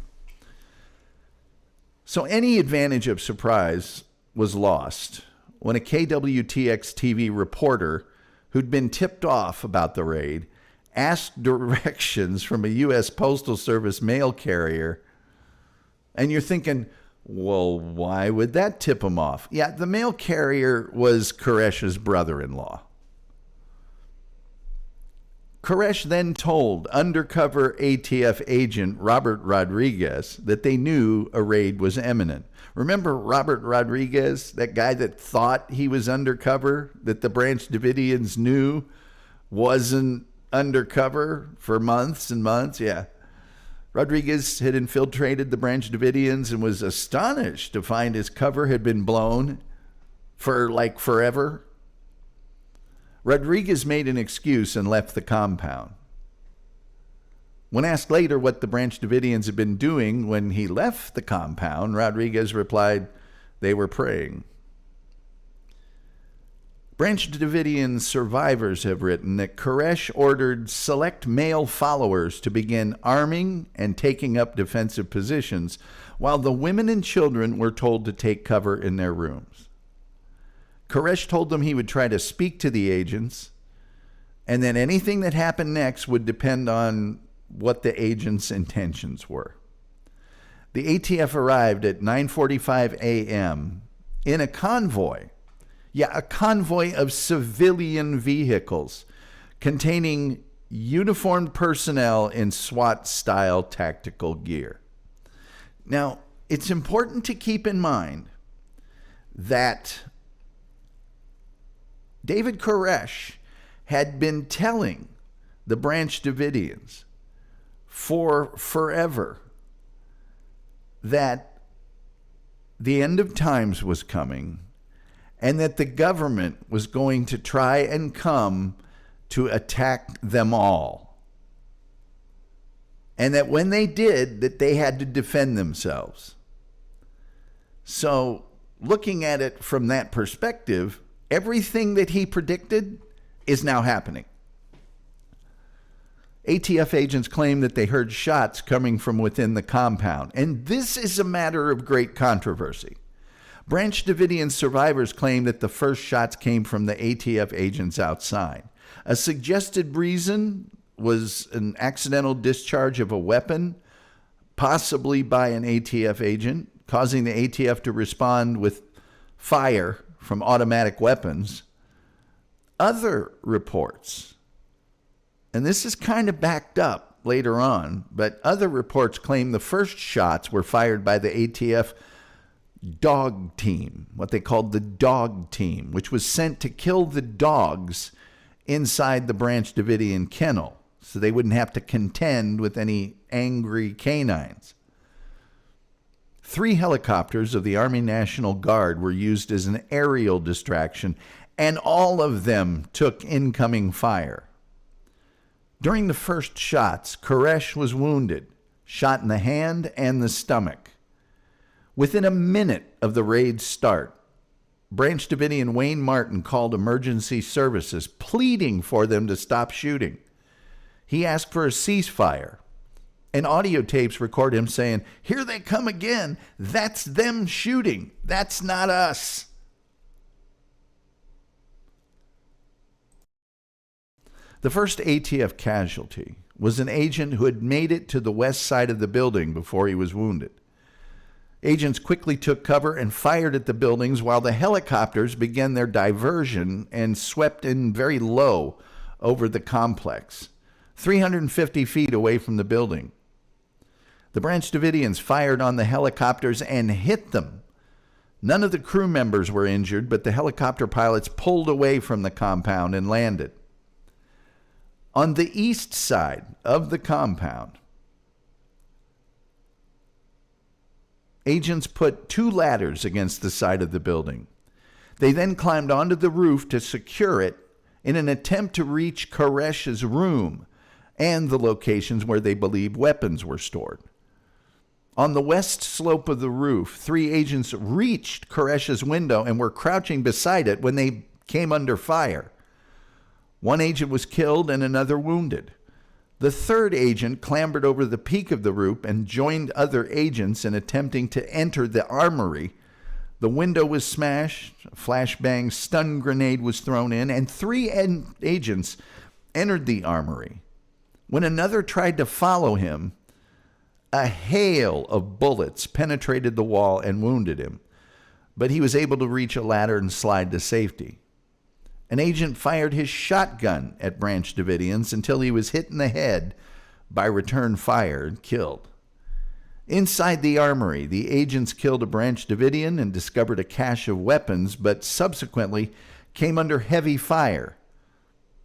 So any advantage of surprise was lost when a KWTX-TV reporter who'd been tipped off about the raid asked directions from a U.S. Postal Service mail carrier. And you're thinking, well, why would that tip him off? Yeah, the mail carrier was Koresh's brother-in-law. Koresh then told undercover ATF agent Robert Rodriguez that they knew a raid was imminent. Remember Robert Rodriguez, that guy that thought he was undercover, that the Branch Davidians knew wasn't undercover for months and months? Yeah. Rodriguez had infiltrated the Branch Davidians and was astonished to find his cover had been blown for like forever. Rodriguez made an excuse and left the compound. When asked later what the Branch Davidians had been doing when he left the compound, Rodriguez replied, they were praying. Branch Davidian survivors have written that Koresh ordered select male followers to begin arming and taking up defensive positions, while the women and children were told to take cover in their rooms. Koresh told them he would try to speak to the agents, and then anything that happened next would depend on what the agents' intentions were. The ATF arrived at 9:45 a.m. in a convoy. Yeah, a convoy of civilian vehicles containing uniformed personnel in SWAT-style tactical gear. Now, it's important to keep in mind that David Koresh had been telling the Branch Davidians for forever that the end of times was coming and that the government was going to try and come to attack them all. And that when they did, that they had to defend themselves. So, looking at it from that perspective, everything that he predicted is now happening. ATF agents claim that they heard shots coming from within the compound, and this is a matter of great controversy. Branch Davidian survivors claim that the first shots came from the ATF agents outside. A suggested reason was an accidental discharge of a weapon, possibly by an ATF agent, causing the ATF to respond with fire from automatic weapons. Other reports, and this is kind of backed up later on, but other reports claim the first shots were fired by the ATF dog team, what they called the dog team, which was sent to kill the dogs inside the Branch Davidian kennel so they wouldn't have to contend with any angry canines. 3 helicopters of the Army National Guard were used as an aerial distraction, and all of them took incoming fire. During the first shots, Koresh was wounded, shot in the hand and the stomach. Within a minute of the raid's start, Branch Davidian Wayne Martin called emergency services, pleading for them to stop shooting. He asked for a ceasefire, and audio tapes record him saying, "Here they come again. That's them shooting. That's not us." The first ATF casualty was an agent who had made it to the west side of the building before he was wounded. Agents quickly took cover and fired at the buildings while the helicopters began their diversion and swept in very low over the complex, 350 feet away from the building. The Branch Davidians fired on the helicopters and hit them. None of the crew members were injured, but the helicopter pilots pulled away from the compound and landed. On the east side of the compound, agents put 2 ladders against the side of the building. They then climbed onto the roof to secure it in an attempt to reach Koresh's room and the locations where they believed weapons were stored. On the west slope of the roof, 3 agents reached Koresh's window and were crouching beside it when they came under fire. 1 agent was killed and another wounded. The third agent clambered over the peak of the roof and joined other agents in attempting to enter the armory. The window was smashed, a flashbang stun grenade was thrown in, and three agents entered the armory. When another tried to follow him, a hail of bullets penetrated the wall and wounded him, but he was able to reach a ladder and slide to safety. An agent fired his shotgun at Branch Davidians until he was hit in the head by return fire and killed. Inside the armory, the agents killed a Branch Davidian and discovered a cache of weapons, but subsequently came under heavy fire,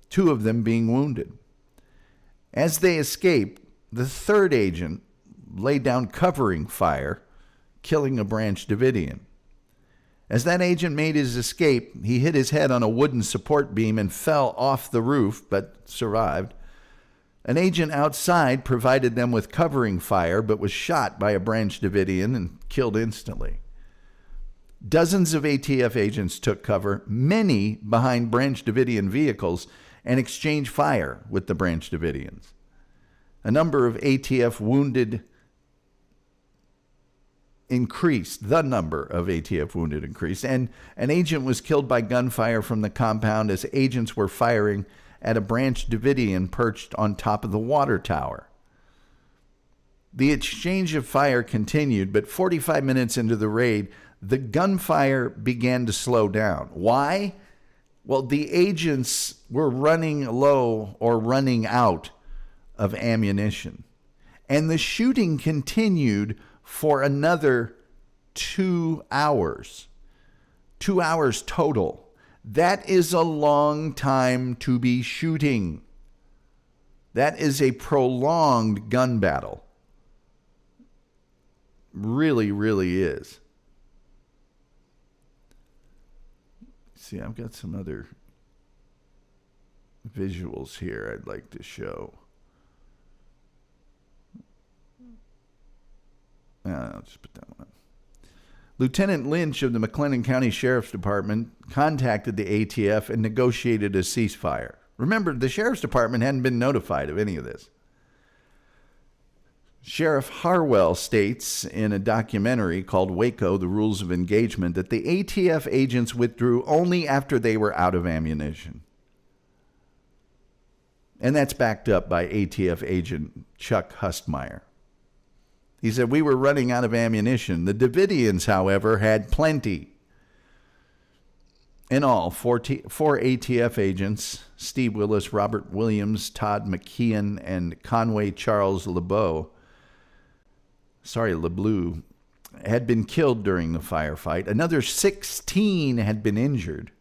two of them being wounded. As they escaped, the third agent laid down covering fire, killing a Branch Davidian. As that agent made his escape, he hit his head on a wooden support beam and fell off the roof, but survived. An agent outside provided them with covering fire, but was shot by a Branch Davidian and killed instantly. Dozens of ATF agents took cover, many behind Branch Davidian vehicles, and exchanged fire with the Branch Davidians. A number of ATF wounded increased, and an agent was killed by gunfire from the compound as agents were firing at a Branch Davidian perched on top of the water tower. The exchange of fire continued, but 45 minutes into the raid, the gunfire began to slow down. Why? Well, the agents were running low or running out of ammunition. And the shooting continued for another 2 hours. 2 hours total. That is a long time to be shooting. That is a prolonged gun battle. Really, really is. See, I've got some other visuals here I'd like to show. I'll just put that one up. Lieutenant Lynch of the McLennan County Sheriff's Department contacted the ATF and negotiated a ceasefire. Remember, the Sheriff's Department hadn't been notified of any of this. Sheriff Harwell states in a documentary called Waco, The Rules of Engagement, that the ATF agents withdrew only after they were out of ammunition. And that's backed up by ATF agent Chuck Hustmeyer. He said, we were running out of ammunition. The Davidians, however, had plenty. In all, four ATF agents, Steve Willis, Robert Williams, Todd McKeon, and Conway Charles LeBleu, had been killed during the firefight. Another 16 had been injured.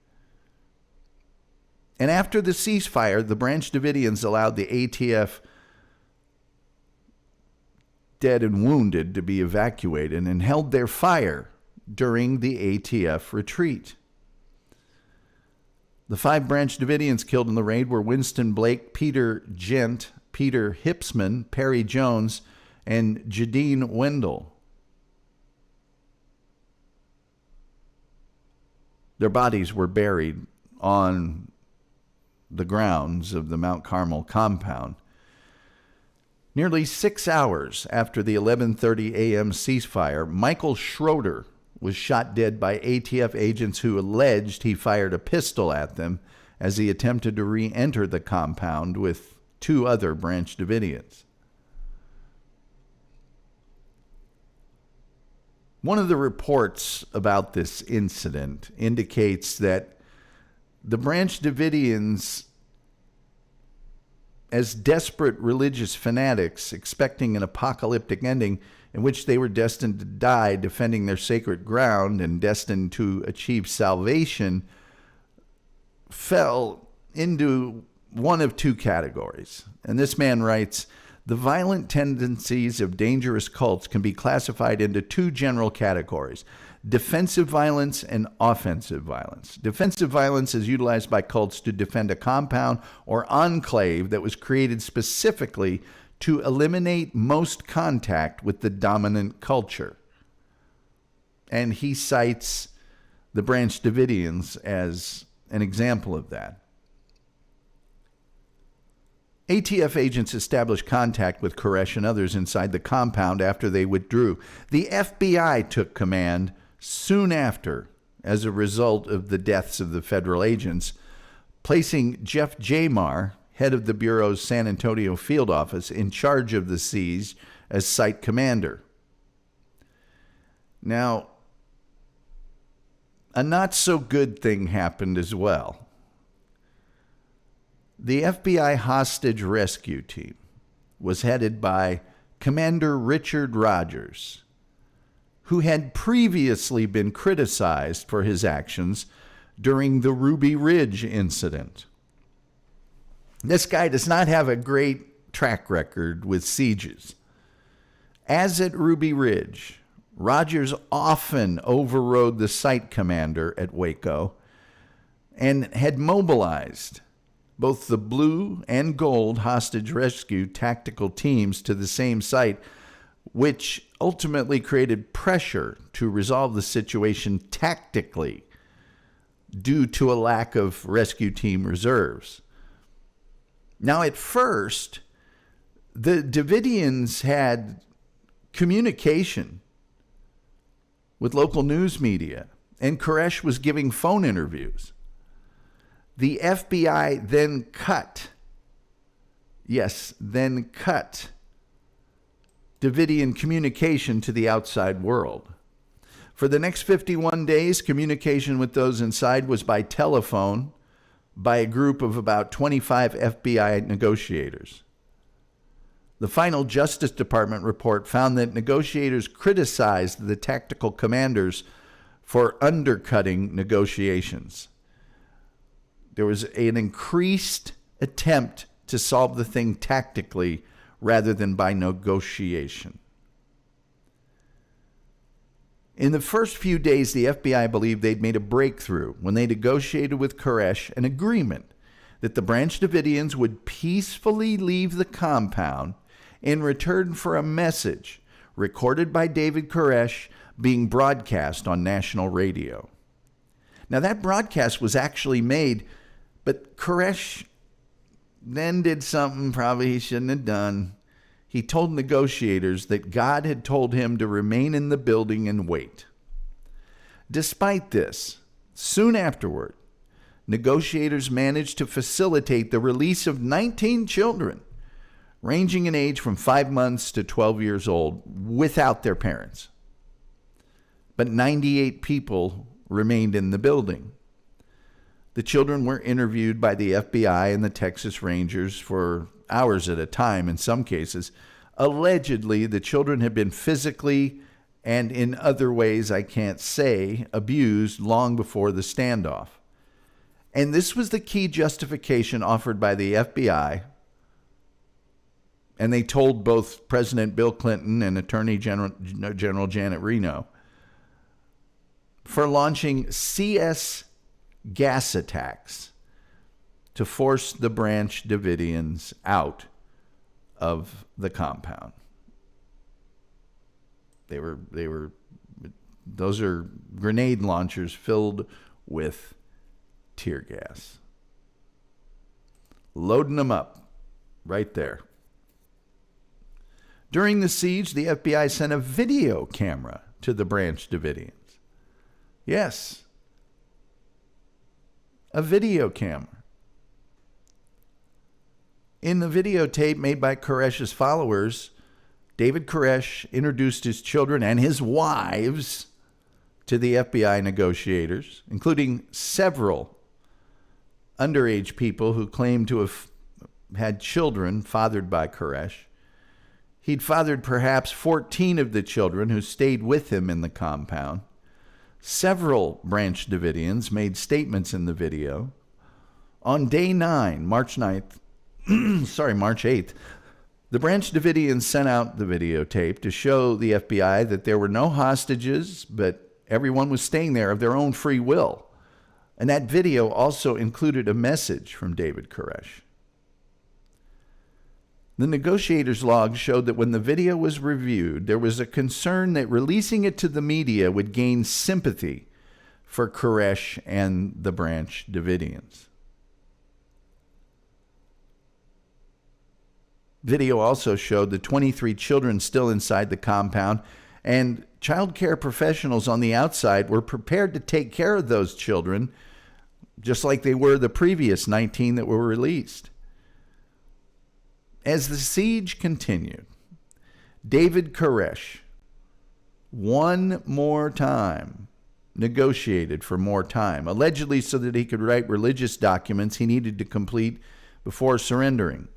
And after the ceasefire, the Branch Davidians allowed the ATF dead and wounded to be evacuated and held their fire during the ATF retreat. The 5 Branch Davidians killed in the raid were Winston Blake, Peter Gent, Peter Hipsman, Perry Jones, and Jadine Wendell. Their bodies were buried on the grounds of the Mount Carmel compound. Nearly 6 hours after the 11:30 a.m. ceasefire, Michael Schroeder was shot dead by ATF agents who alleged he fired a pistol at them as he attempted to re-enter the compound with 2 other Branch Davidians. One of the reports about this incident indicates that the Branch Davidians, as desperate religious fanatics expecting an apocalyptic ending in which they were destined to die defending their sacred ground and destined to achieve salvation, fell into one of 2 categories. And this man writes, the violent tendencies of dangerous cults can be classified into 2 general categories: defensive violence and offensive violence. Defensive violence is utilized by cults to defend a compound or enclave that was created specifically to eliminate most contact with the dominant culture. And he cites the Branch Davidians as an example of that. ATF agents established contact with Koresh and others inside the compound after they withdrew. The FBI took command soon after as a result of the deaths of the federal agents, placing Jeff Jamar, head of the Bureau's San Antonio field office, in charge of the siege as site commander. Now, a not-so-good thing happened as well. The FBI hostage rescue team was headed by Commander Richard Rogers, who had previously been criticized for his actions during the Ruby Ridge incident. This guy does not have a great track record with sieges. As at Ruby Ridge, Rogers often overrode the site commander at Waco and had mobilized both the blue and gold hostage rescue tactical teams to the same site, which ultimately created pressure to resolve the situation tactically due to a lack of rescue team reserves. Now, at first, the Davidians had communication with local news media, and Koresh was giving phone interviews. The FBI then cut Davidian communication to the outside world. For the next 51 days, communication with those inside was by telephone by a group of about 25 FBI negotiators. The final Justice Department report found that negotiators criticized the tactical commanders for undercutting negotiations. There was an increased attempt to solve the thing tactically rather than by negotiation. In the first few days, the FBI believed they'd made a breakthrough when they negotiated with Koresh an agreement that the Branch Davidians would peacefully leave the compound in return for a message recorded by David Koresh being broadcast on national radio. Now, that broadcast was actually made, but Koresh then did something probably he shouldn't have done. He told negotiators that God had told him to remain in the building and wait. Despite this, soon afterward, negotiators managed to facilitate the release of 19 children, ranging in age from 5 months to 12 years old, without their parents. But 98 people remained in the building. The children were interviewed by the FBI and the Texas Rangers for hours at a time in some cases. Allegedly, the children had been physically and in other ways I can't say abused long before the standoff. And this was the key justification offered by the FBI. And they told both President Bill Clinton and Attorney General Janet Reno for launching CS gas attacks to force the Branch Davidians out of the compound. Those are grenade launchers filled with tear gas. Loading them up right there. During the siege, the FBI sent a video camera to the Branch Davidians. Yes, a video camera. In the videotape made by Koresh's followers, David Koresh introduced his children and his wives to the FBI negotiators, including several underage people who claimed to have had children fathered by Koresh. He'd fathered perhaps 14 of the children who stayed with him in the compound. Several Branch Davidians made statements in the video. On day 9, March 8th, the Branch Davidians sent out the videotape to show the FBI that there were no hostages, but everyone was staying there of their own free will. And that video also included a message from David Koresh. The negotiators' log showed that when the video was reviewed, there was a concern that releasing it to the media would gain sympathy for Koresh and the Branch Davidians. Video also showed the 23 children still inside the compound, and child care professionals on the outside were prepared to take care of those children, just like they were the previous 19 that were released. As the siege continued, David Koresh one more time negotiated for more time, allegedly so that he could write religious documents he needed to complete before surrendering.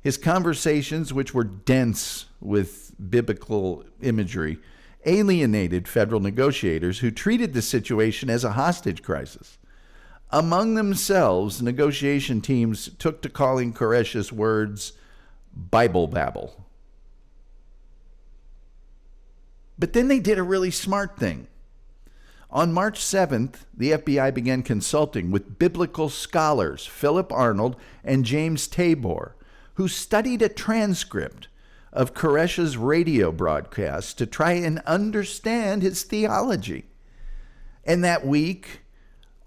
His conversations, which were dense with biblical imagery, alienated federal negotiators who treated the situation as a hostage crisis. Among themselves, negotiation teams took to calling Koresh's words Bible babble. But then they did a really smart thing. On March 7th, the FBI began consulting with biblical scholars Philip Arnold and James Tabor, who studied a transcript of Koresh's radio broadcast to try and understand his theology. And that week,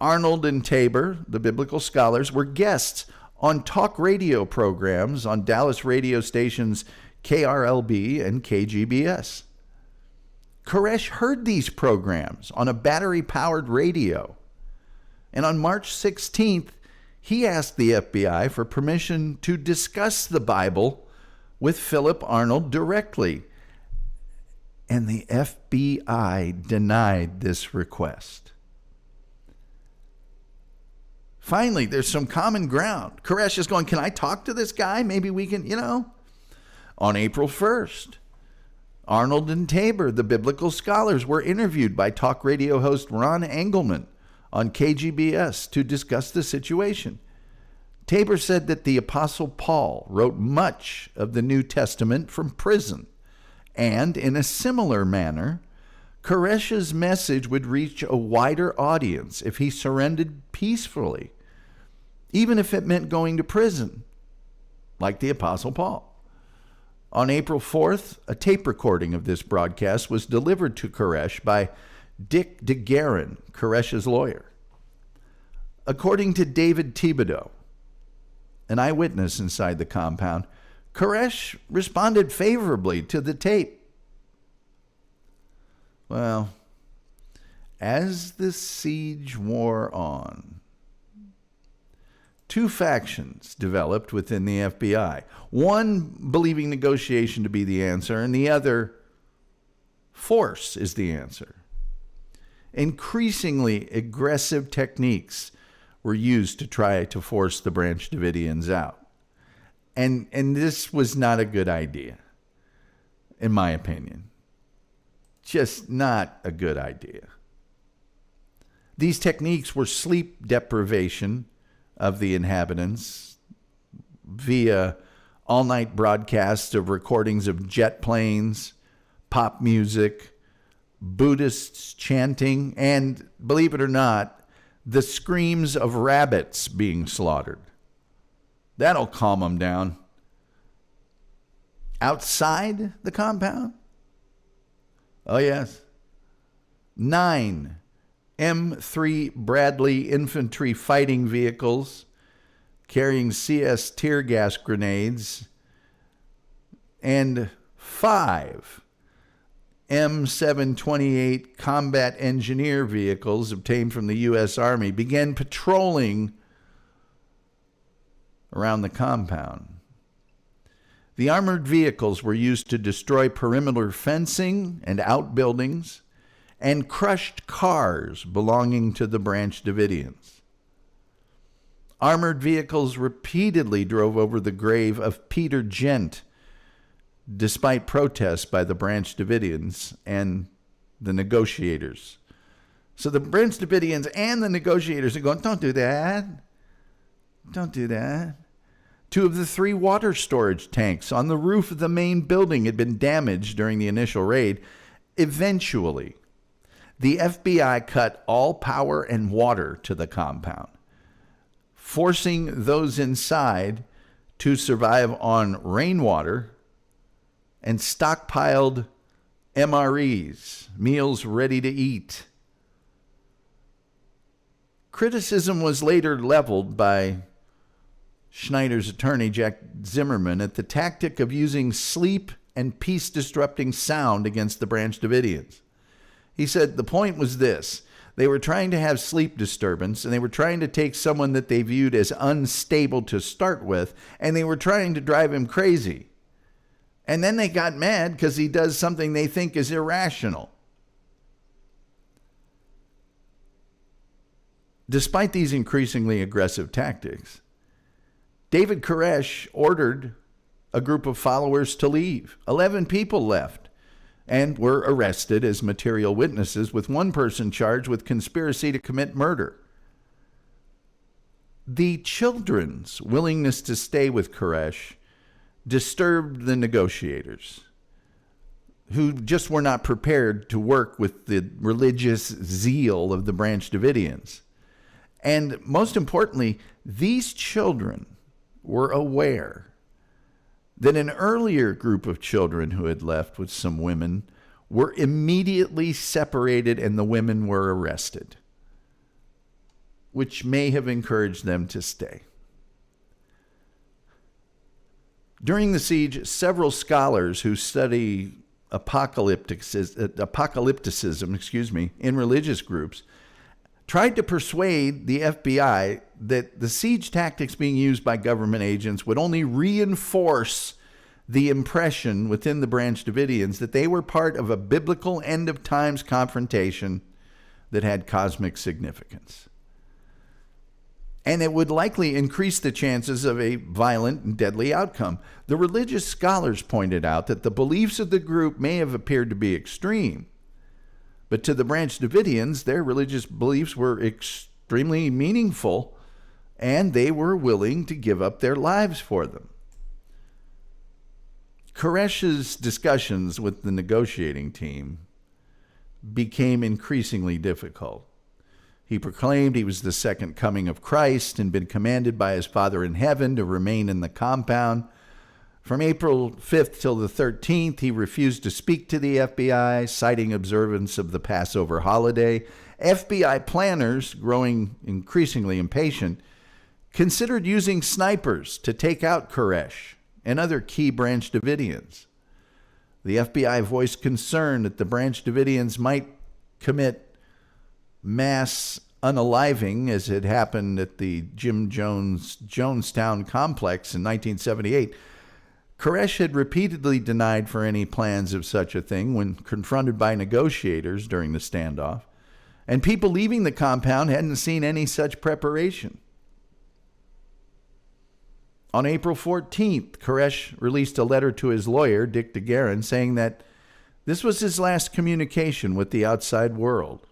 Arnold and Tabor, the biblical scholars, were guests on talk radio programs on Dallas radio stations KRLB and KGBS. Koresh heard these programs on a battery-powered radio. And on March 16th, he asked the FBI for permission to discuss the Bible with Philip Arnold directly. And the FBI denied this request. Finally, there's some common ground. Koresh is going, can I talk to this guy? Maybe we can, On April 1st, Arnold and Tabor, the biblical scholars, were interviewed by talk radio host Ron Engelman on KGBS to discuss the situation. Tabor said that the Apostle Paul wrote much of the New Testament from prison, and in a similar manner, Koresh's message would reach a wider audience if he surrendered peacefully, even if it meant going to prison, like the Apostle Paul. On April 4th, a tape recording of this broadcast was delivered to Koresh by Dick DeGuerin, Koresh's lawyer. According to David Thibodeau, an eyewitness inside the compound, Koresh responded favorably to the tape. Well, as the siege wore on, two factions developed within the FBI. One believing negotiation to be the answer, and the other, force is the answer. Increasingly aggressive techniques were used to try to force the Branch Davidians out. And this was not a good idea, in my opinion. Just not a good idea. These techniques were sleep deprivation of the inhabitants via all-night broadcasts of recordings of jet planes, pop music, Buddhists chanting, and, believe it or not, the screams of rabbits being slaughtered. That'll calm them down. Outside the compound? Oh, yes. 9 M3 Bradley infantry fighting vehicles carrying CS tear gas grenades and 5 M728 combat engineer vehicles obtained from the U.S. Army began patrolling around the compound. The armored vehicles were used to destroy perimeter fencing and outbuildings and crushed cars belonging to the Branch Davidians. Armored vehicles repeatedly drove over the grave of Peter Gent, despite protests by the Branch Davidians and the negotiators. So the Branch Davidians and the negotiators are going, don't do that. Don't do that. 2 of the 3 water storage tanks on the roof of the main building had been damaged during the initial raid. Eventually, the FBI cut all power and water to the compound, forcing those inside to survive on rainwater and stockpiled MREs, meals ready to eat. Criticism was later leveled by Schneider's attorney, Jack Zimmerman, at the tactic of using sleep and peace-disrupting sound against the Branch Davidians. He said the point was this. They were trying to have sleep disturbance, and they were trying to take someone that they viewed as unstable to start with, and they were trying to drive him crazy. And then they got mad because he does something they think is irrational. Despite these increasingly aggressive tactics, David Koresh ordered a group of followers to leave. 11 people left and were arrested as material witnesses, with one person charged with conspiracy to commit murder. The children's willingness to stay with Koresh disturbed the negotiators, who just were not prepared to work with the religious zeal of the Branch Davidians. And most importantly, these children were aware that an earlier group of children who had left with some women were immediately separated and the women were arrested, which may have encouraged them to stay. During the siege, several scholars who study apocalypticism, in religious groups tried to persuade the FBI that the siege tactics being used by government agents would only reinforce the impression within the Branch Davidians that they were part of a biblical end-of-times confrontation that had cosmic significance. And it would likely increase the chances of a violent and deadly outcome. The religious scholars pointed out that the beliefs of the group may have appeared to be extreme, but to the Branch Davidians, their religious beliefs were extremely meaningful, and they were willing to give up their lives for them. Koresh's discussions with the negotiating team became increasingly difficult. He proclaimed he was the second coming of Christ and been commanded by his Father in heaven to remain in the compound. From April 5th till the 13th, he refused to speak to the FBI, citing observance of the Passover holiday. FBI planners, growing increasingly impatient, considered using snipers to take out Koresh and other key Branch Davidians. The FBI voiced concern that the Branch Davidians might commit mass unaliving, as had happened at the Jim Jones Jonestown complex in 1978. Koresh had repeatedly denied for any plans of such a thing when confronted by negotiators during the standoff, and people leaving the compound hadn't seen any such preparation. On April 14th, Koresh released a letter to his lawyer, Dick DeGuerin, saying that this was his last communication with the outside world.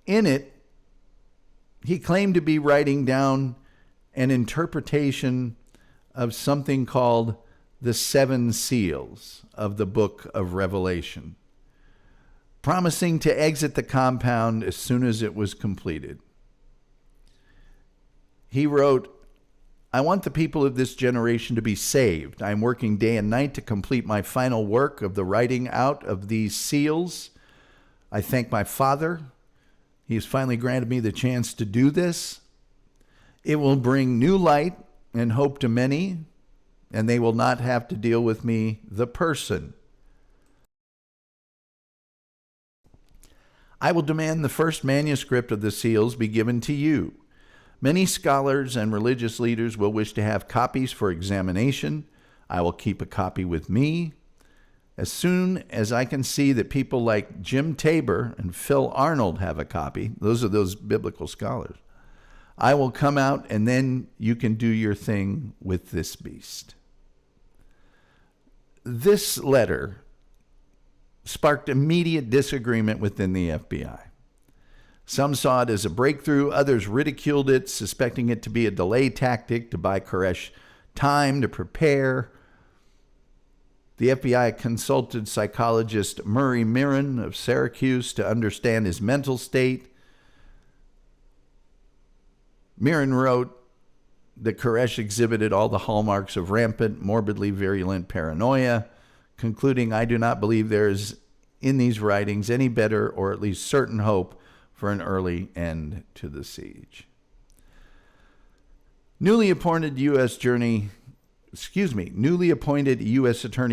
In it, he claimed to be writing down an interpretation of something called the 7 seals of the book of Revelation, promising to exit the compound as soon as it was completed. He wrote, "I want the people of this generation to be saved. I am working day and night to complete my final work of the writing out of these seals. I thank my Father. He has finally granted me the chance to do this. It will bring new light and hope to many, and they will not have to deal with me, the person. I will demand the first manuscript of the seals be given to you. Many scholars and religious leaders will wish to have copies for examination. I will keep a copy with me. As soon as I can see that people like Jim Tabor and Phil Arnold have a copy," those are those biblical scholars, "I will come out, and then you can do your thing with this beast." This letter sparked immediate disagreement within the FBI. Some saw it as a breakthrough. Others ridiculed it, suspecting it to be a delay tactic to buy Koresh time to prepare. The FBI consulted psychologist Murray Mirren of Syracuse to understand his mental state. Mirren wrote that Koresh exhibited all the hallmarks of rampant, morbidly virulent paranoia, concluding, "I do not believe there is in these writings any better or at least certain hope for an early end to the siege." Newly appointed U.S. Attorney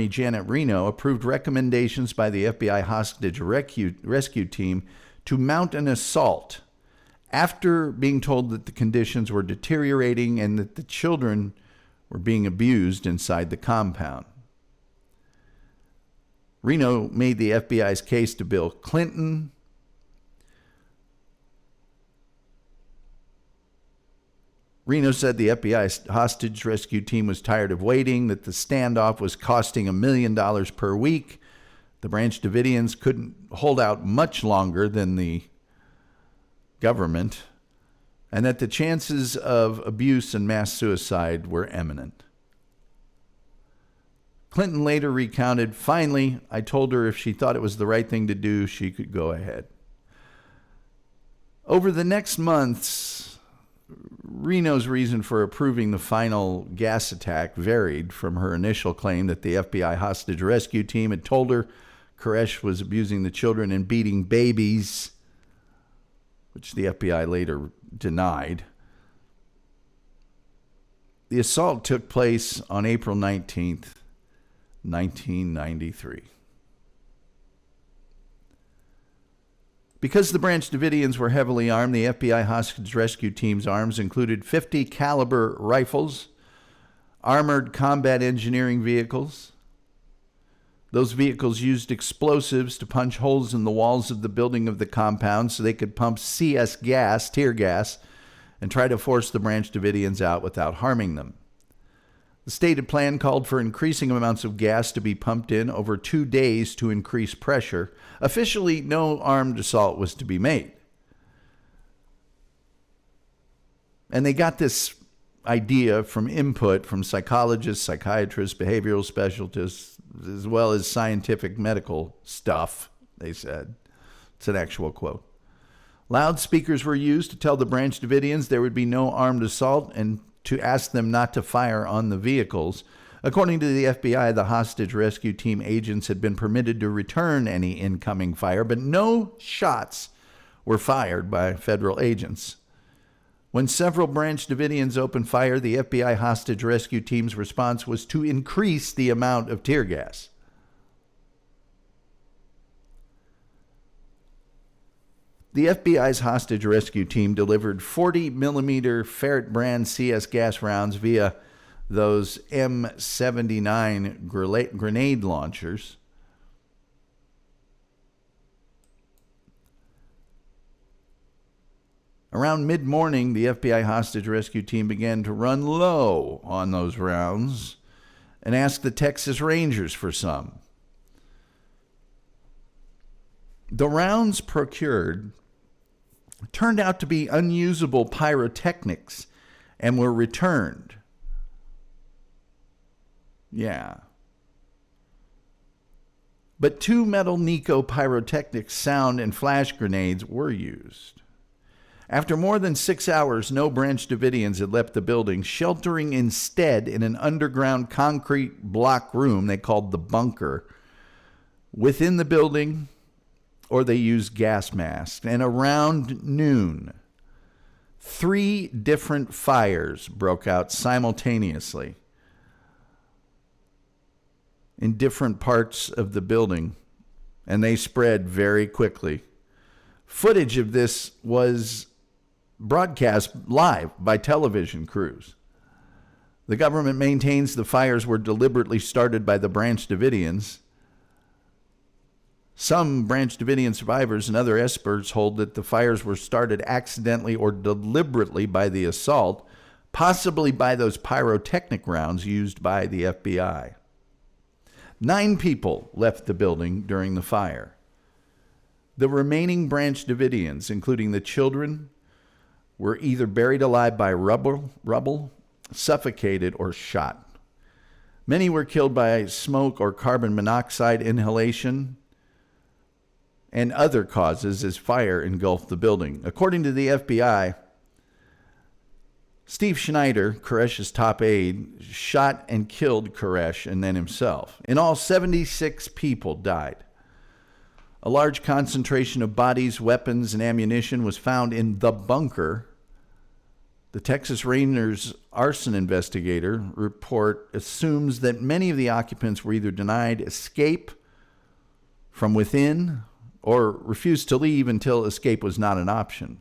Janet Reno approved recommendations by the FBI hostage rescue team to mount an assault after being told that the conditions were deteriorating and that the children were being abused inside the compound. Reno made the FBI's case to Bill Clinton. Reno said the FBI hostage rescue team was tired of waiting, that the standoff was costing $1 million per week. The Branch Davidians couldn't hold out much longer than the government, and that the chances of abuse and mass suicide were imminent. Clinton later recounted, "Finally, I told her if she thought it was the right thing to do, she could go ahead." Over the next months, Reno's reason for approving the final gas attack varied from her initial claim that the FBI hostage rescue team had told her Koresh was abusing the children and beating babies, which the FBI later denied. The assault took place on April 19th, 1993. Because the Branch Davidians were heavily armed, the FBI hostage rescue team's arms included .50 caliber rifles, armored combat engineering vehicles. Those vehicles used explosives to punch holes in the walls of the building of the compound so they could pump CS gas, tear gas, and try to force the Branch Davidians out without harming them. The stated plan called for increasing amounts of gas to be pumped in over 2 days to increase pressure. Officially, no armed assault was to be made. And they got this idea from input from psychologists, psychiatrists, behavioral specialists, as well as scientific medical stuff, they said. It's an actual quote. Loudspeakers were used to tell the Branch Davidians there would be no armed assault and to ask them not to fire on the vehicles. According to the FBI, the hostage rescue team agents had been permitted to return any incoming fire, but no shots were fired by federal agents. When several Branch Davidians opened fire, the FBI hostage rescue team's response was to increase the amount of tear gas. The FBI's hostage rescue team delivered 40-millimeter Ferret brand CS gas rounds via those M79 grenade launchers. Around mid-morning, the FBI hostage rescue team began to run low on those rounds and asked the Texas Rangers for some. The rounds procured turned out to be unusable pyrotechnics and were returned. Yeah. But 2 metal Nico pyrotechnic sound and flash grenades were used. After more than 6 hours, no Branch Davidians had left the building, sheltering instead in an underground concrete block room they called the bunker within the building, or they used gas masks. And around noon, 3 different fires broke out simultaneously in different parts of the building, and they spread very quickly. Footage of this was broadcast live by television crews. The government maintains the fires were deliberately started by the Branch Davidians. Some Branch Davidian survivors and other experts hold that the fires were started accidentally or deliberately by the assault, possibly by those pyrotechnic rounds used by the FBI. 9 people left the building during the fire. The remaining Branch Davidians, including the children, were either buried alive by rubble, suffocated, or shot. Many were killed by smoke or carbon monoxide inhalation and other causes as fire engulfed the building. According to the FBI, Steve Schneider, Koresh's top aide, shot and killed Koresh and then himself. In all, 76 people died. A large concentration of bodies, weapons, and ammunition was found in the bunker The Texas Rangers arson investigator report assumes that many of the occupants were either denied escape from within or refused to leave until escape was not an option.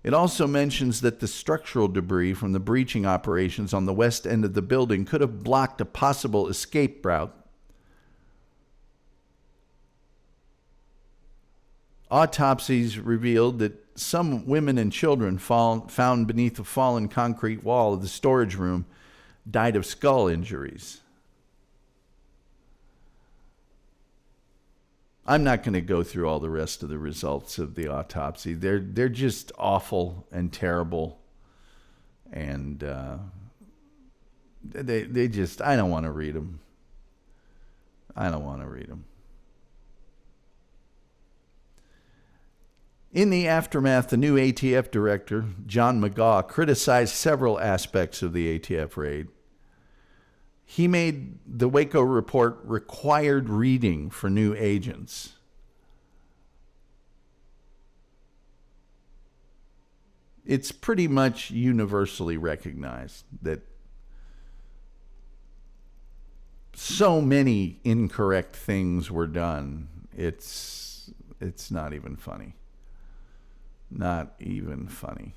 It also mentions that the structural debris from the breaching operations on the west end of the building could have blocked a possible escape route. Autopsies revealed that some women and children found beneath the fallen concrete wall of the storage room died of skull injuries. I'm not going to go through all the rest of the results of the autopsy. They're just awful and terrible, and they just, I don't want to read them. I don't want to read them. In the aftermath, the new ATF director, John McGaugh, criticized several aspects of the ATF raid. He made the Waco report required reading for new agents. It's pretty much universally recognized that so many incorrect things were done. It's not even funny. Not even funny.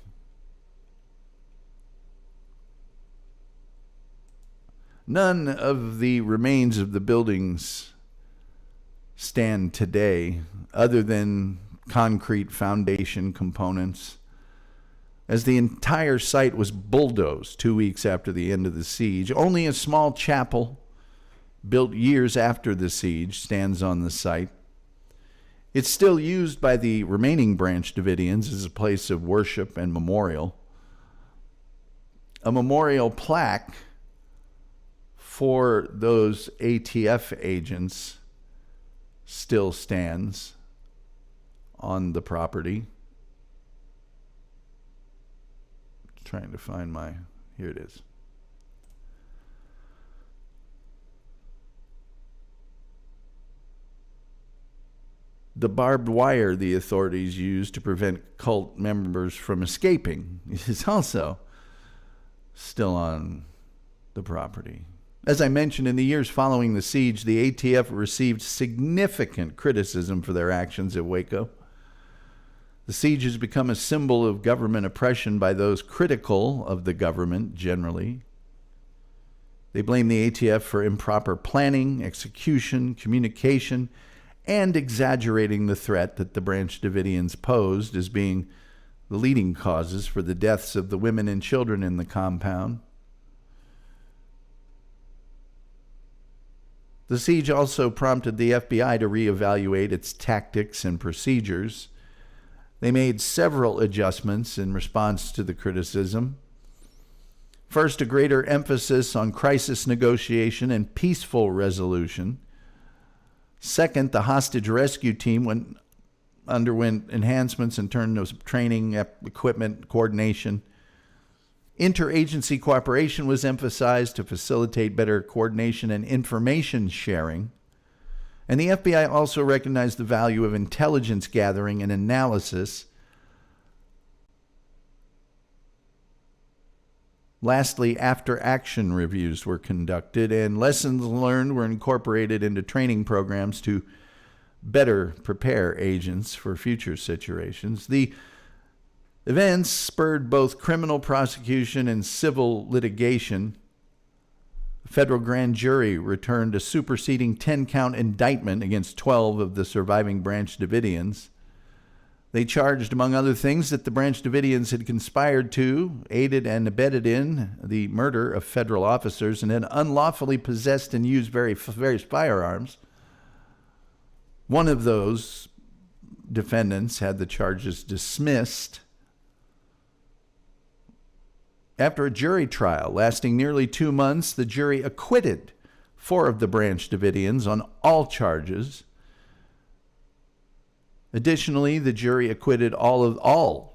None of the remains of the buildings stand today, other than concrete foundation components, as the entire site was bulldozed 2 weeks after the end of the siege. Only a small chapel, built years after the siege, stands on the site. It's still used by the remaining Branch Davidians as a place of worship and memorial. A memorial plaque for those ATF agents still stands on the property. Trying to find here it is. The barbed wire the authorities used to prevent cult members from escaping is also still on the property. As I mentioned, in the years following the siege, the ATF received significant criticism for their actions at Waco. The siege has become a symbol of government oppression by those critical of the government generally. They blame the ATF for improper planning, execution, communication, and exaggerating the threat that the Branch Davidians posed as being the leading causes for the deaths of the women and children in the compound. The siege also prompted the FBI to reevaluate its tactics and procedures. They made several adjustments in response to the criticism. First, a greater emphasis on crisis negotiation and peaceful resolution. Second, the hostage rescue team underwent enhancements in terms of training, equipment, coordination. Interagency cooperation was emphasized to facilitate better coordination and information sharing. And the FBI also recognized the value of intelligence gathering and analysis. Lastly, after-action reviews were conducted, and lessons learned were incorporated into training programs to better prepare agents for future situations. The events spurred both criminal prosecution and civil litigation. The federal grand jury returned a superseding 10-count indictment against 12 of the surviving Branch Davidians. They charged, among other things, that the Branch Davidians had conspired to, aided and abetted in the murder of federal officers and had unlawfully possessed and used various firearms. One of those defendants had the charges dismissed. After a jury trial lasting nearly 2 months, the jury acquitted 4 of the Branch Davidians on all charges. Additionally, the jury acquitted all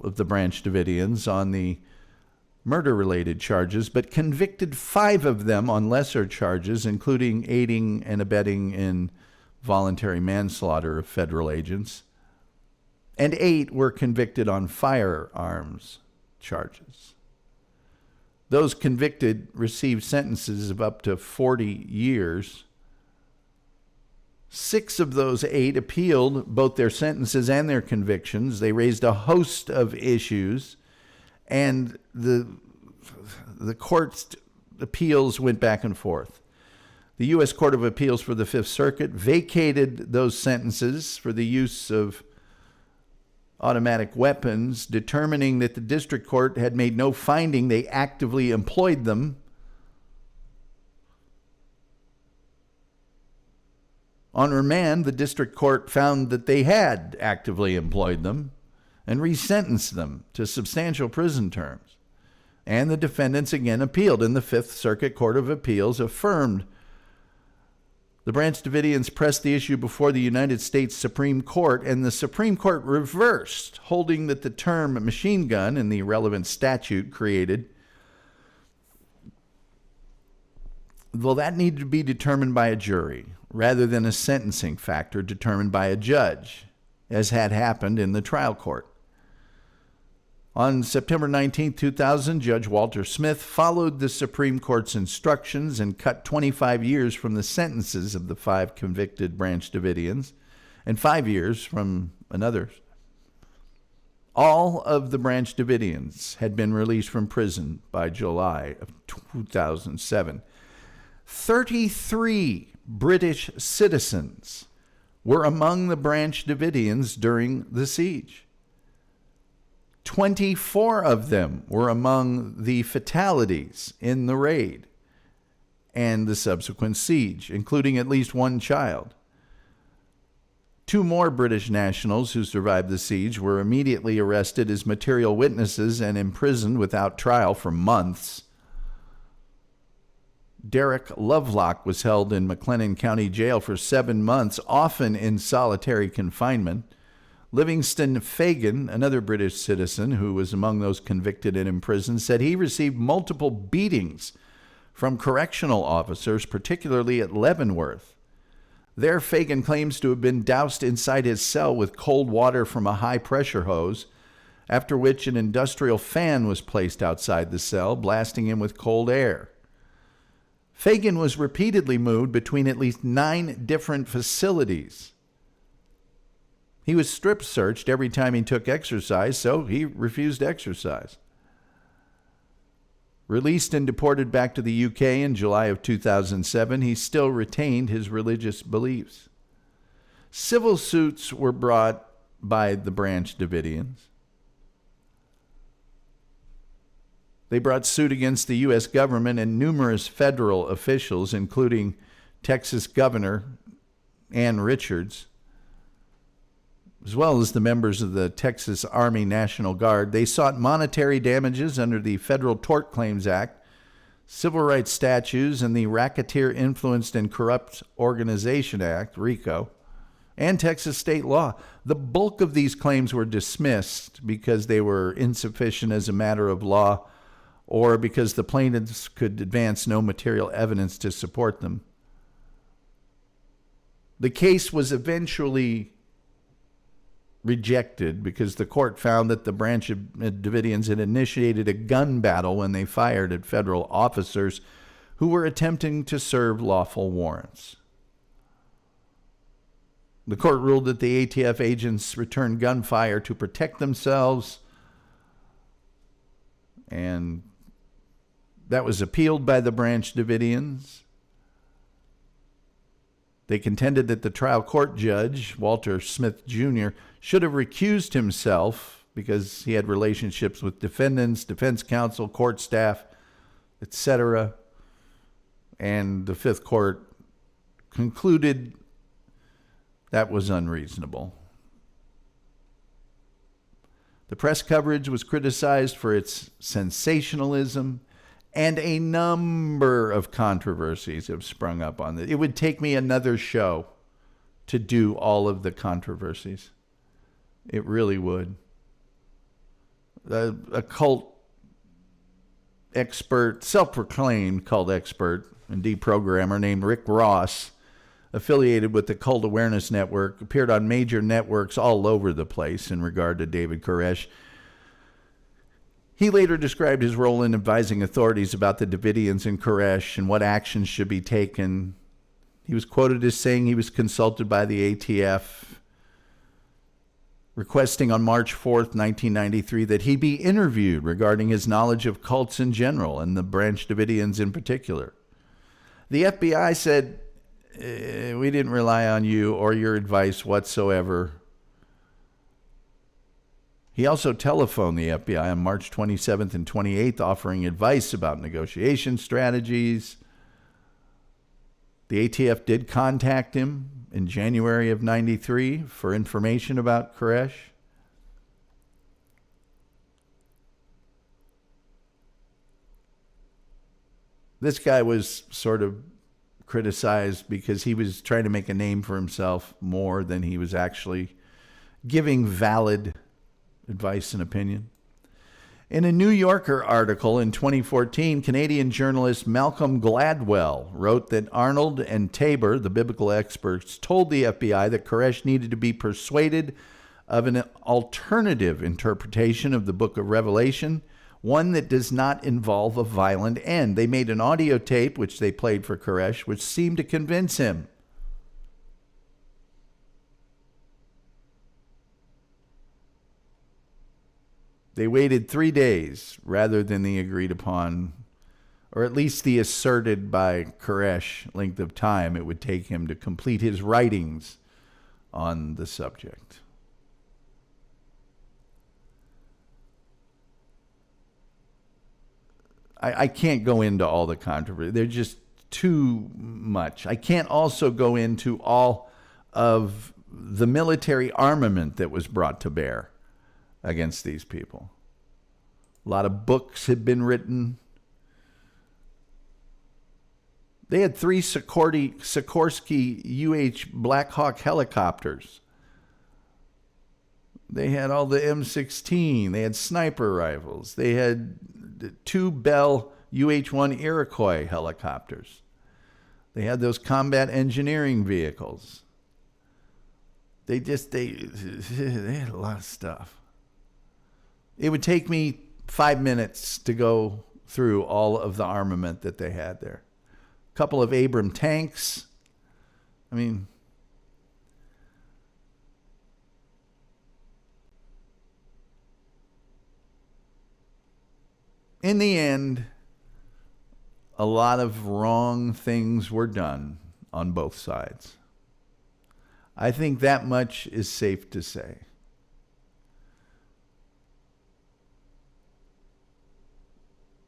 of the Branch Davidians on the murder-related charges, but convicted 5 of them on lesser charges, including aiding and abetting in voluntary manslaughter of federal agents, and 8 were convicted on firearms charges. Those convicted received sentences of up to 40 years. 6 of those 8 appealed both their sentences and their convictions. They raised a host of issues, and the court's appeals went back and forth. The U.S. Court of Appeals for the Fifth Circuit vacated those sentences for the use of automatic weapons, determining that the district court had made no finding they actively employed them. On remand, the district court found that they had actively employed them and resentenced them to substantial prison terms. And the defendants again appealed, and the Fifth Circuit Court of Appeals affirmed. The Branch Davidians pressed the issue before the United States Supreme Court, and the Supreme Court reversed, holding that the term machine gun in the relevant statute created, well, that needed to be determined by a jury rather than a sentencing factor determined by a judge, as had happened in the trial court. On September 19, 2000, Judge Walter Smith followed the Supreme Court's instructions and cut 25 years from the sentences of the 5 convicted Branch Davidians and 5 years from another. All of the Branch Davidians had been released from prison by July of 2007. 33 British citizens were among the Branch Davidians during the siege. 24 of them were among the fatalities in the raid and the subsequent siege, including at least 1 child. 2 more British nationals who survived the siege were immediately arrested as material witnesses and imprisoned without trial for months. Derek Lovelock was held in McLennan County Jail for 7 months, often in solitary confinement. Livingston Fagan, another British citizen who was among those convicted and imprisoned, said he received multiple beatings from correctional officers, particularly at Leavenworth. There, Fagan claims to have been doused inside his cell with cold water from a high-pressure hose, after which an industrial fan was placed outside the cell, blasting him with cold air. Fagan was repeatedly moved between at least 9 different facilities. He was strip searched every time he took exercise, so he refused exercise. Released and deported back to the UK in July of 2007, he still retained his religious beliefs. Civil suits were brought by the Branch Davidians. They brought suit against the U.S. government and numerous federal officials, including Texas Governor Ann Richards, as well as the members of the Texas Army National Guard. They sought monetary damages under the Federal Tort Claims Act, civil rights statutes, and the Racketeer Influenced and Corrupt Organization Act, RICO, and Texas state law. The bulk of these claims were dismissed because they were insufficient as a matter of law or because the plaintiffs could advance no material evidence to support them. The case was eventually rejected because the court found that the Branch Davidians had initiated a gun battle when they fired at federal officers who were attempting to serve lawful warrants. The court ruled that the ATF agents returned gunfire to protect themselves, and that was appealed by the Branch Davidians. They contended that the trial court judge, Walter Smith Jr., should have recused himself because he had relationships with defendants, defense counsel, court staff, etc. And the Fifth Court concluded that was unreasonable. The press coverage was criticized for its sensationalism, and a number of controversies have sprung up on it. It would take me another show to do all of the controversies. It really would. A cult expert, self-proclaimed cult expert and deprogrammer named Rick Ross, affiliated with the Cult Awareness Network, appeared on major networks all over the place in regard to David Koresh. He later described his role in advising authorities about the Davidians and Koresh and what actions should be taken. He was quoted as saying he was consulted by the ATF, requesting on March 4th, 1993, that he be interviewed regarding his knowledge of cults in general and the Branch Davidians in particular. The FBI said, we didn't rely on you or your advice whatsoever. He also telephoned the FBI on March 27th and 28th, offering advice about negotiation strategies. The ATF did contact him in January of 93 for information about Koresh. This guy was sort of criticized because he was trying to make a name for himself more than he was actually giving valid advice and opinion. In a New Yorker article in 2014, Canadian journalist Malcolm Gladwell wrote that Arnold and Tabor, the biblical experts, told the FBI that Koresh needed to be persuaded of an alternative interpretation of the book of Revelation, one that does not involve a violent end. They made an audio tape, which they played for Koresh, which seemed to convince him. They waited 3 days rather than the agreed upon, or at least the asserted by Koresh length of time it would take him to complete his writings on the subject. I can't go into all the controversy. They're just too much. I can't also go into all of the military armament that was brought to bear against these people. A lot of books had been written. They had 3 Sikorsky UH Black Hawk helicopters. They had all the M16. They had sniper rifles. They had 2 Bell UH-1 Iroquois helicopters. They had those combat engineering vehicles. They had a lot of stuff. It would take me 5 minutes to go through all of the armament that they had there. A couple of Abram tanks. I mean, in the end, a lot of wrong things were done on both sides. I think that much is safe to say.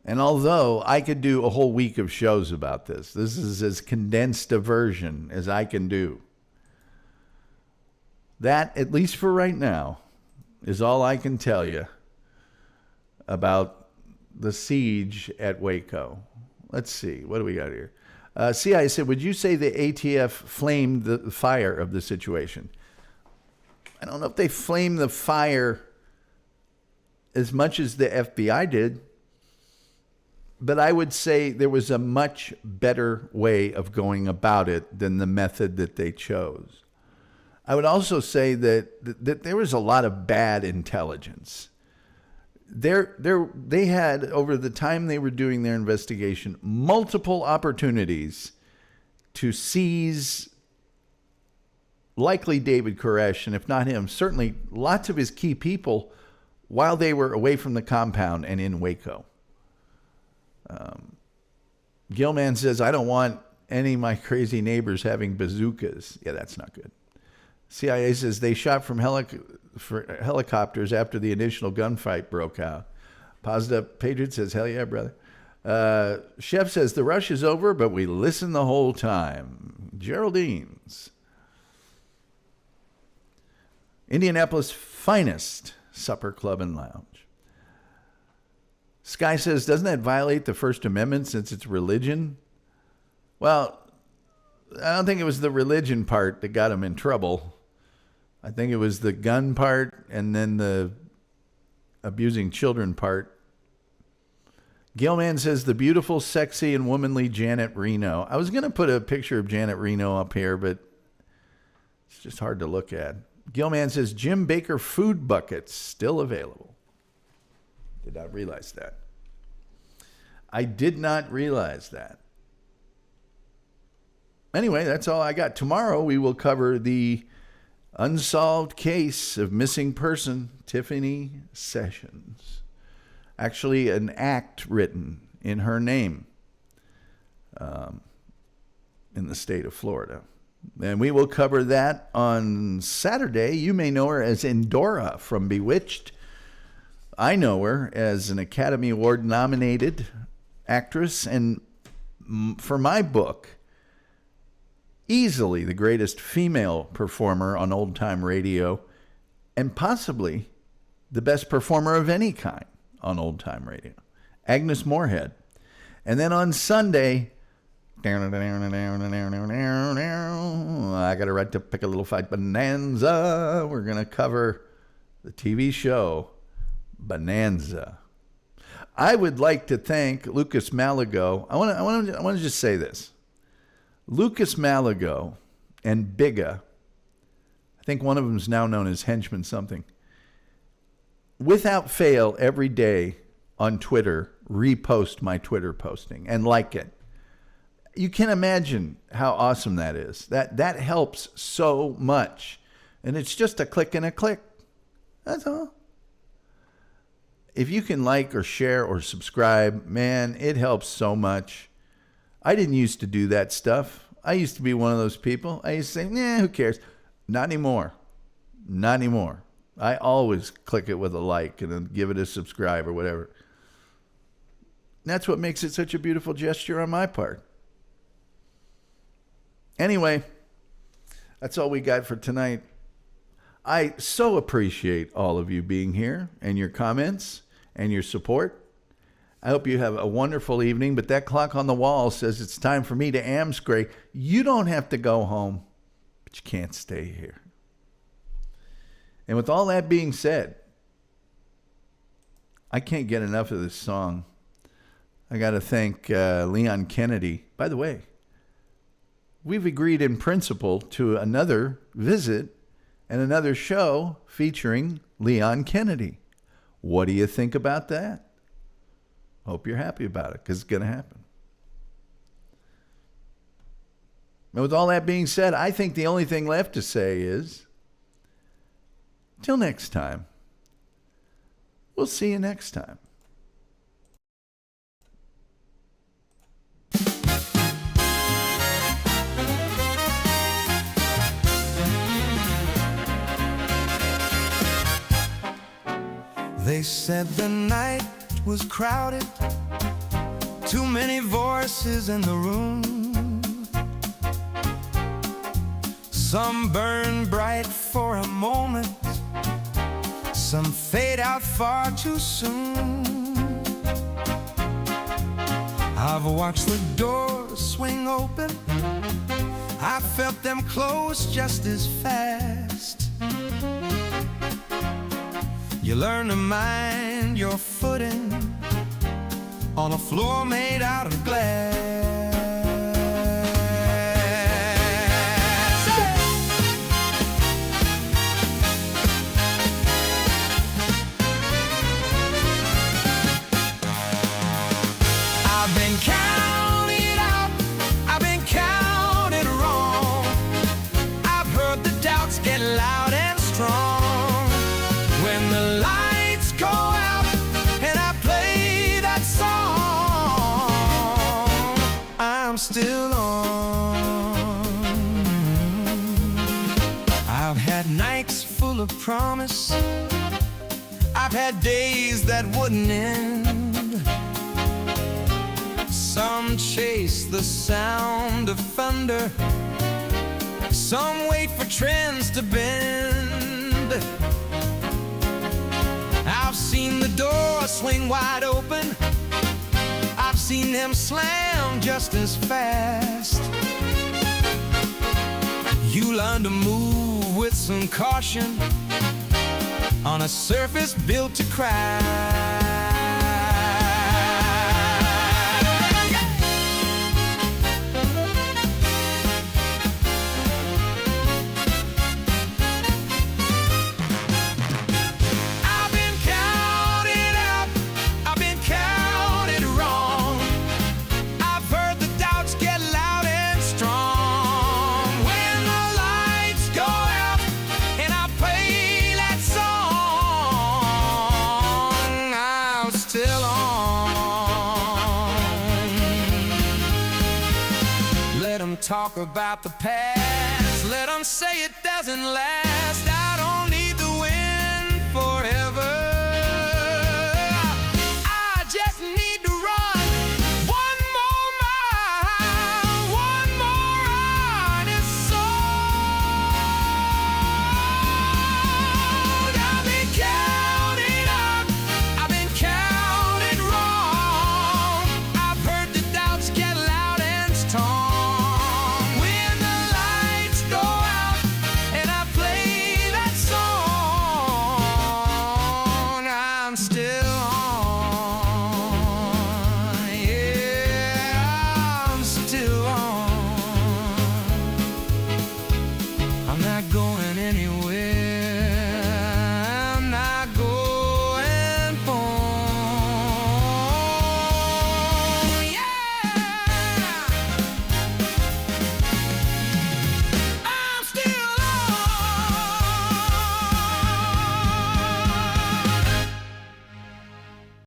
And although I could do a whole week of shows about this, this is as condensed a version as I can do. That, at least for right now, is all I can tell you about the siege at Waco. Let's see. What do we got here? CIA said, would you say the ATF flamed the fire of the situation? I don't know if they flamed the fire as much as the FBI did, but I would say there was a much better way of going about it than the method that they chose. I would also say that there was a lot of bad intelligence. They had, over the time they were doing their investigation, multiple opportunities to seize likely David Koresh, and if not him, certainly lots of his key people while they were away from the compound and in Waco. Gilman says, I don't want any of my crazy neighbors having bazookas. Yeah, that's not good. CIA says they shot from helicopters after the initial gunfight broke out. Positive Patriot says, hell yeah, brother. Chef says, the rush is over, but we listened the whole time. Geraldine's. Indianapolis' finest supper club and lounge. Sky says, doesn't that violate the First Amendment since it's religion? Well, I don't think it was the religion part that got him in trouble. I think it was the gun part and then the abusing children part. Gilman says, the beautiful, sexy, and womanly Janet Reno. I was going to put a picture of Janet Reno up here, but it's just hard to look at. Gilman says, Jim Baker food buckets still available. Did not realize that. I did not realize that. Anyway, that's all I got. Tomorrow we will cover the unsolved case of missing person Tiffany Sessions. Actually, an act written in her name in the state of Florida. And we will cover that on Saturday. You may know her as Endora from Bewitched. I know her as an Academy Award nominated actress, and for my book, easily the greatest female performer on old-time radio, and possibly the best performer of any kind on old-time radio, Agnes Moorehead. And then on Sunday, I got a right to pick a little fight bonanza. We're going to cover the TV show Bonanza. I would like to thank Lucas Malago. I want to just say this. Lucas Malago and Bigga, I think one of them is now known as Henchman something, without fail every day on Twitter, repost my Twitter posting and like it. You can imagine how awesome that is. That helps so much. And it's just a click and a click. That's all. If you can like or share or subscribe, man, it helps so much. I didn't used to do that stuff. I used to be one of those people. I used to say, nah, who cares? Not anymore. Not anymore. I always click it with a like and then give it a subscribe or whatever. And that's what makes it such a beautiful gesture on my part. Anyway, that's all we got for tonight. I so appreciate all of you being here and your comments and your support. I hope you have a wonderful evening, but that clock on the wall says it's time for me to amscray. You don't have to go home, but you can't stay here. And with all that being said, I can't get enough of this song. I got to thank Leon Kennedy. By the way, we've agreed in principle to another visit and another show featuring Leon Kennedy. What do you think about that? Hope you're happy about it, because it's going to happen. And with all that being said, I think the only thing left to say is, till next time, we'll see you next time. They said the night was crowded, too many voices in the room. Some burn bright for a moment, some fade out far too soon. I've watched the doors swing open, I felt them close just as fast. You learn to mind your footing on a floor made out of glass. I've been counted out, I've been counted wrong. I've heard the doubts get loud and strong. When the lights go out and I play that song, I'm still on. I've had nights full of promise, I've had days that wouldn't end. Some chase the sound of thunder, some wait for trends to bend. I've seen the door swing wide open, I've seen them slam just as fast. You learn to move with some caution on a surface built to crash. them talk about the past. Let them say it doesn't last.